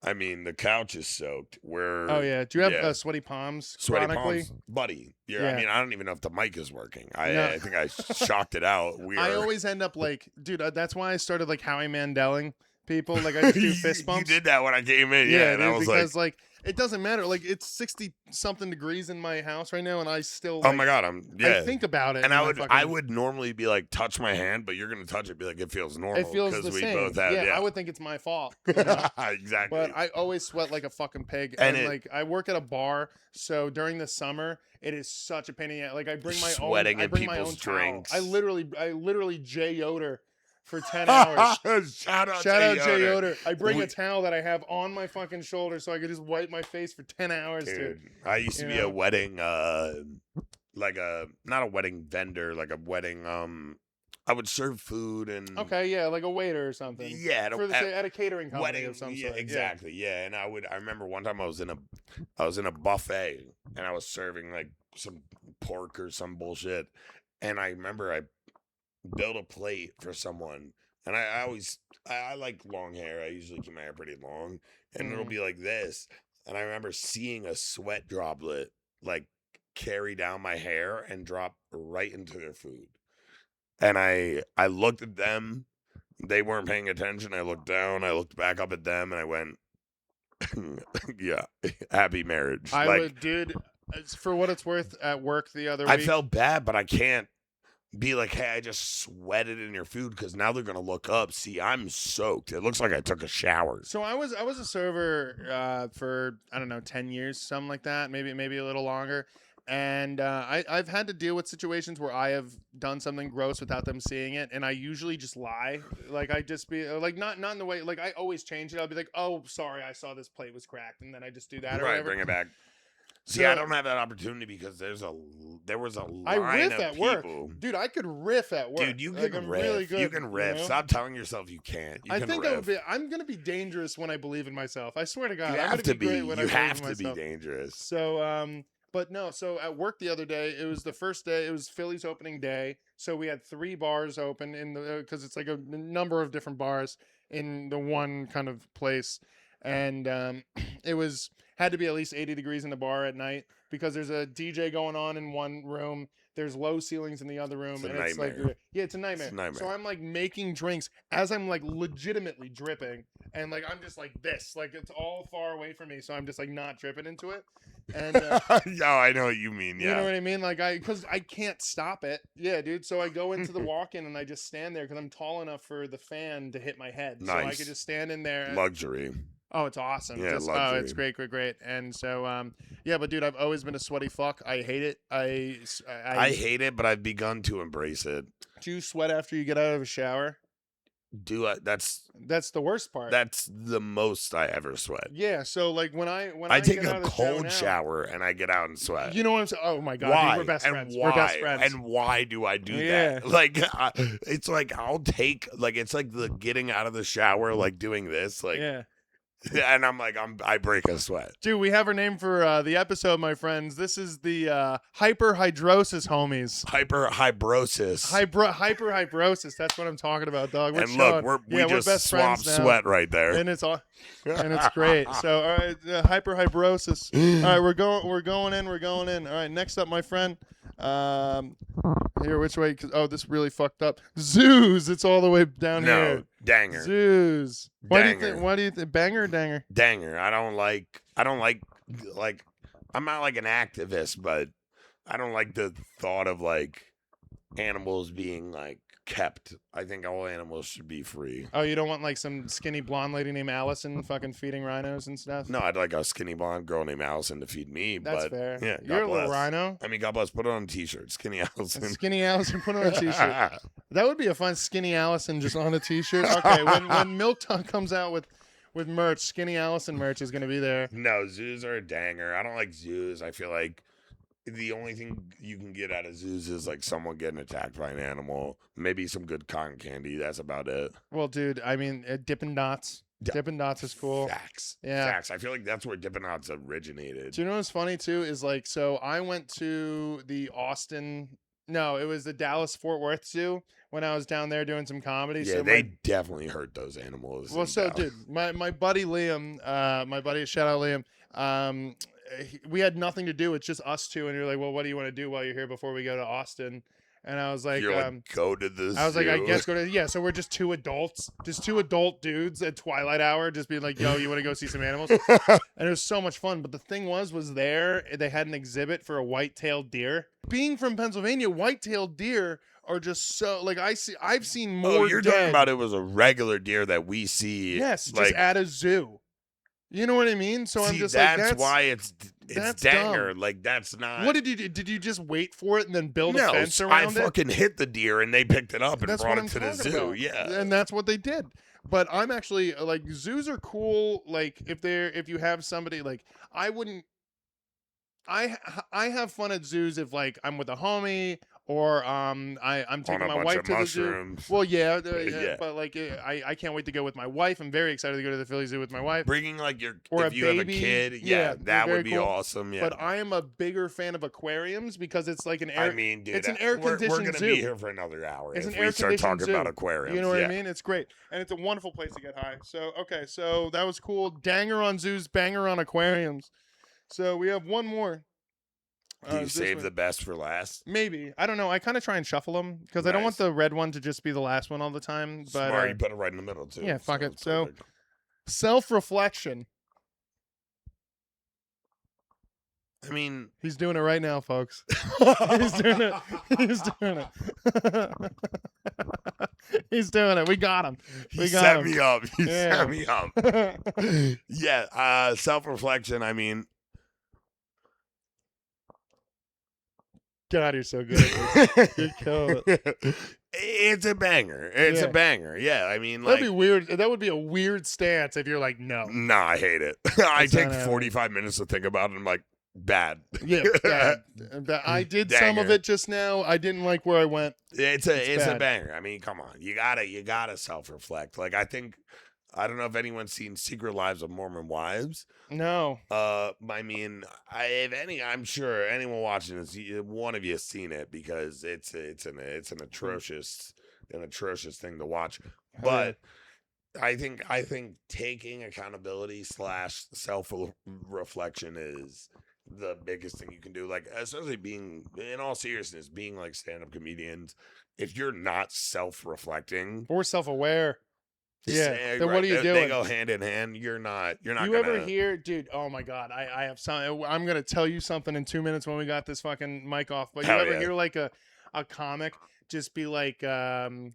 Speaker 2: I mean, the couch is soaked.
Speaker 1: Oh yeah. Do you have sweaty palms?
Speaker 2: Sweaty palms, buddy. I mean, I don't even know if the mic is working. I think I shocked it out.
Speaker 1: I always end up like, dude. That's why I started like Howie Mandeling people. Like I just do fist bumps.
Speaker 2: You did that when I came in.
Speaker 1: Yeah,
Speaker 2: and
Speaker 1: dude,
Speaker 2: I was
Speaker 1: because like it doesn't matter. Like it's 60-something degrees in my house right now, and I still. Like,
Speaker 2: oh my god, I
Speaker 1: think about it,
Speaker 2: and I would normally be like touch my hand, but you're gonna touch it, be like it feels normal.
Speaker 1: It feels the same.
Speaker 2: Both have,
Speaker 1: I would think it's my fault. You know?
Speaker 2: Exactly.
Speaker 1: But I always sweat like a fucking pig, and like I work at a bar, so during the summer it is such a pain in the ass. Like I bring my
Speaker 2: sweating
Speaker 1: own. I bring
Speaker 2: people's
Speaker 1: my own
Speaker 2: drinks.
Speaker 1: Towel. I literally J Yoder. For 10 hours.
Speaker 2: Shout out
Speaker 1: Jay Yoder. I bring a towel that I have on my fucking shoulder so I could just wipe my face for 10 hours.
Speaker 2: Dude, I used to be a wedding, not a wedding vendor, like a wedding, I would serve food and.
Speaker 1: Okay, yeah, like a waiter or something.
Speaker 2: Yeah.
Speaker 1: At a catering company
Speaker 2: wedding,
Speaker 1: of some sort.
Speaker 2: Exactly, yeah. And I remember one time I was in a buffet and I was serving like some pork or some bullshit. And I remember I built a plate for someone, and I like long hair. I usually keep my hair pretty long, and it'll be like this. And I remember seeing a sweat droplet like carry down my hair and drop right into their food. And I looked at them. They weren't paying attention. I looked down. I looked back up at them, and I went, "Yeah, happy marriage."
Speaker 1: Dude. For what it's worth, at work the other week,
Speaker 2: I felt bad, but I can't be like, hey, I just sweated in your food because now they're gonna look up. See, I'm soaked. It looks like I took a shower.
Speaker 1: So I was a server for I don't know 10 years, something like that, maybe a little longer. And I've had to deal with situations where I have done something gross without them seeing it, and I usually just lie. Like I just be like not in the way like I always change it. I'll be like, oh, sorry, I saw this plate was cracked, and then I just do that or
Speaker 2: Right,
Speaker 1: whatever.
Speaker 2: bring it back. See,
Speaker 1: So
Speaker 2: I don't have that opportunity because there was a
Speaker 1: I
Speaker 2: line
Speaker 1: riff
Speaker 2: of
Speaker 1: at work,
Speaker 2: people.
Speaker 1: dude. I could riff at work,
Speaker 2: Dude, you
Speaker 1: like,
Speaker 2: can
Speaker 1: I'm
Speaker 2: riff.
Speaker 1: really good,
Speaker 2: you can riff.
Speaker 1: know?
Speaker 2: Stop telling yourself you can't. You
Speaker 1: I
Speaker 2: can
Speaker 1: think
Speaker 2: riff.
Speaker 1: I'm gonna be dangerous when I believe in myself. I swear to God,
Speaker 2: You
Speaker 1: I'm
Speaker 2: have
Speaker 1: gonna
Speaker 2: to
Speaker 1: be great
Speaker 2: be.
Speaker 1: when
Speaker 2: You
Speaker 1: I believe
Speaker 2: have
Speaker 1: in
Speaker 2: to be
Speaker 1: myself.
Speaker 2: dangerous.
Speaker 1: So but no, so at work the other day, it was the first day. It was Philly's opening day, so we had 3 bars open in the because it's like a number of different bars in the one kind of place, and it was had to be at least 80 degrees in the bar at night because there's a DJ going on in one room. There's low ceilings in the other room,
Speaker 2: It's a
Speaker 1: and it's like
Speaker 2: nightmare.
Speaker 1: yeah, it's a nightmare.
Speaker 2: It's a nightmare.
Speaker 1: So I'm like making drinks as I'm like legitimately dripping, and like I'm just like this, like it's all far away from me, so I'm just like not dripping into it. And
Speaker 2: Yeah, I know what you mean. Yeah.
Speaker 1: you know what I mean? Like because I can't stop it. Yeah, dude. So I go into the walk-in and I just stand there because I'm tall enough for the fan to hit my head. So I
Speaker 2: Nice.
Speaker 1: could just stand in there.
Speaker 2: Luxury.
Speaker 1: Oh, it's awesome.
Speaker 2: Yeah,
Speaker 1: Just, oh,
Speaker 2: luxury.
Speaker 1: it's great, great, great. And so, yeah, but dude, I've always been a sweaty fuck. I hate it.
Speaker 2: I hate it, but I've begun to embrace it.
Speaker 1: Do you sweat after you get out of a shower?
Speaker 2: That's
Speaker 1: the worst part.
Speaker 2: That's the most I ever sweat.
Speaker 1: Yeah. So like when I
Speaker 2: take
Speaker 1: get out
Speaker 2: a
Speaker 1: of the
Speaker 2: cold
Speaker 1: shower,
Speaker 2: shower and I get out and sweat.
Speaker 1: you know what I'm saying? Oh my god,
Speaker 2: Why?
Speaker 1: dude, we're best
Speaker 2: and
Speaker 1: friends.
Speaker 2: Why?
Speaker 1: We're best friends.
Speaker 2: And why do I do
Speaker 1: Yeah.
Speaker 2: that? Like, it's like I'll take like it's like the getting out of the shower, like doing this, like,
Speaker 1: yeah.
Speaker 2: and I'm like I break a sweat.
Speaker 1: Dude, we have our name for the episode, my friends. This is the HyperhiBROsis homies.
Speaker 2: HyperhiBROsis.
Speaker 1: HyperhiBROsis. That's what I'm talking about, dog.
Speaker 2: And look, we just
Speaker 1: best
Speaker 2: swapped
Speaker 1: friends now.
Speaker 2: sweat right there.
Speaker 1: And it's all, and it's great. So, all right, HyperhiBROsis. All right, we're going in. All right, next up, my friend. Here, which way? Oh, this really fucked up. Zoos. It's all the way down here.
Speaker 2: No, danger.
Speaker 1: Zoos. What do you
Speaker 2: Danger.
Speaker 1: think? What do you think? Banger or danger?
Speaker 2: Danger. I don't like I'm not like an activist, but I don't like the thought of like animals being like kept. I think all animals should be free.
Speaker 1: Oh, you don't want like some skinny blonde lady named Allison fucking feeding rhinos and stuff?
Speaker 2: No, I'd like a skinny blonde girl named Allison to feed me.
Speaker 1: That's
Speaker 2: but
Speaker 1: fair.
Speaker 2: Yeah,
Speaker 1: You're
Speaker 2: God
Speaker 1: a little
Speaker 2: bless.
Speaker 1: rhino.
Speaker 2: I mean, God bless. Put it on a t-shirt. Skinny Allison.
Speaker 1: Skinny Allison, put on a t-shirt. That would be a fun Skinny Allison just on a t-shirt. Okay, when Milk Tongue comes out with merch, Skinny Allison merch is going to be there.
Speaker 2: No, zoos are a danger. I don't like zoos. I feel like the only thing you can get out of zoos is like someone getting attacked by an animal, maybe some good cotton candy. That's about it.
Speaker 1: Well, dude, I mean, Dippin' Dots. Dippin' Dots is cool.
Speaker 2: Facts.
Speaker 1: Yeah.
Speaker 2: Facts. I feel like that's where Dippin' Dots originated.
Speaker 1: Do you know what's funny too? Is like, so I went to the it was the Dallas Fort Worth Zoo when I was down there doing some comedy.
Speaker 2: Yeah,
Speaker 1: so
Speaker 2: they definitely hurt those animals.
Speaker 1: Well, so dude, my buddy Liam, shout out Liam. We had nothing to do. It's just us two, and you're like, well, what do you want to do while you're here before we go to Austin? And I was like,
Speaker 2: you're like, go to the zoo.
Speaker 1: I was like, I guess go to So we're just two adult dudes at twilight hour, just being like, yo, you want to go see some animals? And it was so much fun. But the thing was there they had an exhibit for a white-tailed deer. Being from Pennsylvania, white-tailed deer are just so like I've seen more.
Speaker 2: Oh, you're
Speaker 1: dead.
Speaker 2: talking about it was a regular deer that we see.
Speaker 1: Yes,
Speaker 2: like,
Speaker 1: just at a zoo. You know what I mean? So I'm just
Speaker 2: that's
Speaker 1: like,
Speaker 2: why it's danger.
Speaker 1: Dumb.
Speaker 2: Like that's not.
Speaker 1: What did you do? Did you just wait for it and then build a
Speaker 2: No,
Speaker 1: fence
Speaker 2: I
Speaker 1: around it?
Speaker 2: fucking hit the deer and they picked it up and
Speaker 1: That's
Speaker 2: brought
Speaker 1: what
Speaker 2: it
Speaker 1: I'm
Speaker 2: to the
Speaker 1: talking
Speaker 2: zoo.
Speaker 1: about.
Speaker 2: Yeah,
Speaker 1: And that's what they did. But I'm actually like, zoos are cool. Like if you have somebody like, I wouldn't. I have fun at zoos if like I'm with a homie or I'm taking my wife to the zoo. Well, yeah,
Speaker 2: Yeah.
Speaker 1: but like I can't wait to go with my wife. I'm very excited to go to the Philly Zoo with my wife.
Speaker 2: Bringing like your
Speaker 1: Or
Speaker 2: if
Speaker 1: a
Speaker 2: you have a
Speaker 1: baby.
Speaker 2: kid,
Speaker 1: Yeah,
Speaker 2: that
Speaker 1: very
Speaker 2: would be
Speaker 1: cool.
Speaker 2: awesome. Yeah,
Speaker 1: But I am a bigger fan of aquariums because it's like an air.
Speaker 2: I mean, dude,
Speaker 1: it's an
Speaker 2: we're
Speaker 1: air-conditioned
Speaker 2: gonna
Speaker 1: zoo.
Speaker 2: be here for another hour
Speaker 1: It's
Speaker 2: if
Speaker 1: an
Speaker 2: we start
Speaker 1: air-conditioned
Speaker 2: talking about
Speaker 1: zoo.
Speaker 2: aquariums.
Speaker 1: You know what
Speaker 2: yeah.
Speaker 1: I mean? It's great, and it's a wonderful place to get high. So okay, so that was cool. Danger on zoos, banger on aquariums. So we have one more.
Speaker 2: Do you
Speaker 1: this
Speaker 2: save
Speaker 1: one.
Speaker 2: the best for last?
Speaker 1: Maybe. I don't know. I kind of try and shuffle them because I don't want
Speaker 2: Nice.
Speaker 1: the red one to just be the last one all the time. But
Speaker 2: Smart, you put it right in the middle too.
Speaker 1: yeah, fuck it.
Speaker 2: it's
Speaker 1: So-
Speaker 2: perfect.
Speaker 1: self-reflection.
Speaker 2: I mean,
Speaker 1: He's doing it right now, folks. He's doing it. He's doing it. He's doing it. We got him.
Speaker 2: he
Speaker 1: We got
Speaker 2: set
Speaker 1: him.
Speaker 2: me up. He
Speaker 1: Yeah.
Speaker 2: set me up. Yeah, self-reflection. I mean,
Speaker 1: God, you're so good at this. You're killing it.
Speaker 2: It's a banger. It's a
Speaker 1: Yeah.
Speaker 2: banger. Yeah, I mean,
Speaker 1: That'd
Speaker 2: like,
Speaker 1: be weird. That would be a weird stance if you're like, no.
Speaker 2: nah, I hate it. I
Speaker 1: It's
Speaker 2: take
Speaker 1: not happening.
Speaker 2: 45 minutes to think about it. And I'm like, bad.
Speaker 1: Yeah, bad. I did some of
Speaker 2: Danger.
Speaker 1: it just now. I didn't like where I went.
Speaker 2: It's a
Speaker 1: bad.
Speaker 2: banger. I mean, come on, you gotta self reflect. Like, I don't know if anyone's seen Secret Lives of Mormon Wives.
Speaker 1: No.
Speaker 2: I mean, I'm sure anyone watching this, one of you has seen it because it's an atrocious thing to watch. But I think taking accountability / self reflection is the biggest thing you can do. Like, especially being, in all seriousness, being like stand-up comedians, if you're not self-reflecting
Speaker 1: Or self-aware. Yeah.
Speaker 2: then
Speaker 1: Then what are you doing?
Speaker 2: They go hand in hand. You're not
Speaker 1: You
Speaker 2: gonna
Speaker 1: ever hear, dude? Oh my God, I have some. I'm gonna tell you something in 2 minutes when we got this fucking mic off. But you
Speaker 2: Hell
Speaker 1: ever
Speaker 2: yeah.
Speaker 1: hear like a comic just be like, dude,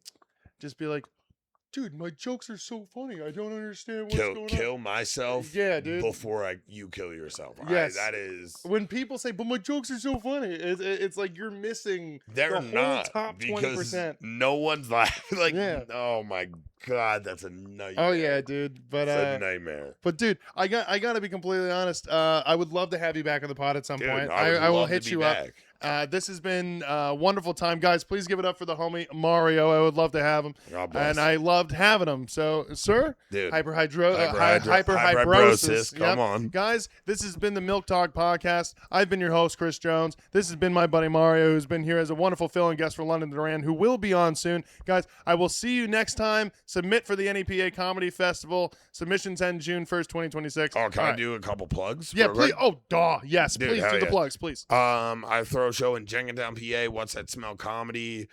Speaker 1: my jokes are so funny. I don't understand what's going on.
Speaker 2: kill myself
Speaker 1: Yeah, dude.
Speaker 2: before you kill yourself.
Speaker 1: Yes.
Speaker 2: That is,
Speaker 1: When people say, but my jokes are so funny, it's like you're missing
Speaker 2: they're
Speaker 1: the whole
Speaker 2: not
Speaker 1: top
Speaker 2: because
Speaker 1: 20%.
Speaker 2: no one's laughing. Like,
Speaker 1: Yeah.
Speaker 2: oh my God, that's a nightmare.
Speaker 1: Oh yeah, dude. But
Speaker 2: It's a nightmare.
Speaker 1: But dude, I got to be completely honest. I would love to have you back on the pod at some
Speaker 2: Dude,
Speaker 1: point.
Speaker 2: I
Speaker 1: will
Speaker 2: love to
Speaker 1: hit
Speaker 2: be
Speaker 1: you
Speaker 2: back.
Speaker 1: up. This has been a wonderful time, guys. Please give it up for the homie Mario. I would love to have him,
Speaker 2: God bless.
Speaker 1: and I loved having him. So, sir,
Speaker 2: Dude,
Speaker 1: HyperhiBROsis.
Speaker 2: Come on.
Speaker 1: Guys, this has been the Milk Talk podcast. I've been your host, Chris Jones. This has been my buddy Mario, who's been here as a wonderful fill-in guest for London Duran, who will be on soon. Guys, I will see you next time. Submit for the NEPA Comedy Festival. Submissions end June 1st, 2026.
Speaker 2: Oh, can I do a couple plugs?
Speaker 1: Yeah,
Speaker 2: real
Speaker 1: please.
Speaker 2: quick?
Speaker 1: Oh, duh. Yes,
Speaker 2: Dude,
Speaker 1: please
Speaker 2: hell
Speaker 1: do the
Speaker 2: yeah.
Speaker 1: plugs, please.
Speaker 2: I throw a show in Jenkintown, PA. What's That Smell Comedy?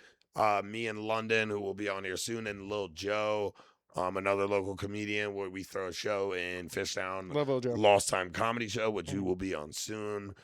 Speaker 2: Me in London, who will be on here soon, and Lil Joe, another local comedian, where we throw a show in Fishtown.
Speaker 1: Love Lil Joe.
Speaker 2: Lost Time Comedy Show, which you will be on soon.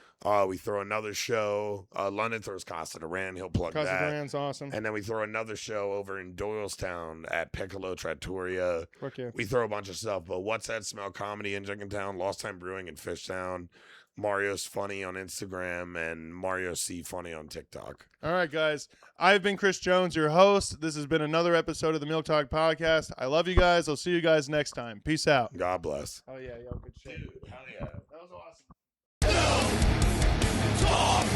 Speaker 2: We throw another show. London throws Costa Duran. He'll plug
Speaker 1: Casa
Speaker 2: that.
Speaker 1: Duran's awesome.
Speaker 2: And then we throw another show over in Doylestown at Piccolo Trattoria.
Speaker 1: Fuck yeah.
Speaker 2: We throw a bunch of stuff, but What's That Smell Comedy in Jenkintown, Lost Time Brewing in Fishtown, Mario's Funny on Instagram, and Mario C Funny on TikTok.
Speaker 1: All right, guys. I've been Chris Jones, your host. This has been another episode of the Milk Talk podcast. I love you guys. I'll see you guys next time. Peace out.
Speaker 2: God bless.
Speaker 1: Oh, yeah. Yo, good shit.
Speaker 2: Dude, hell yeah.
Speaker 1: That was awesome.
Speaker 2: Talk.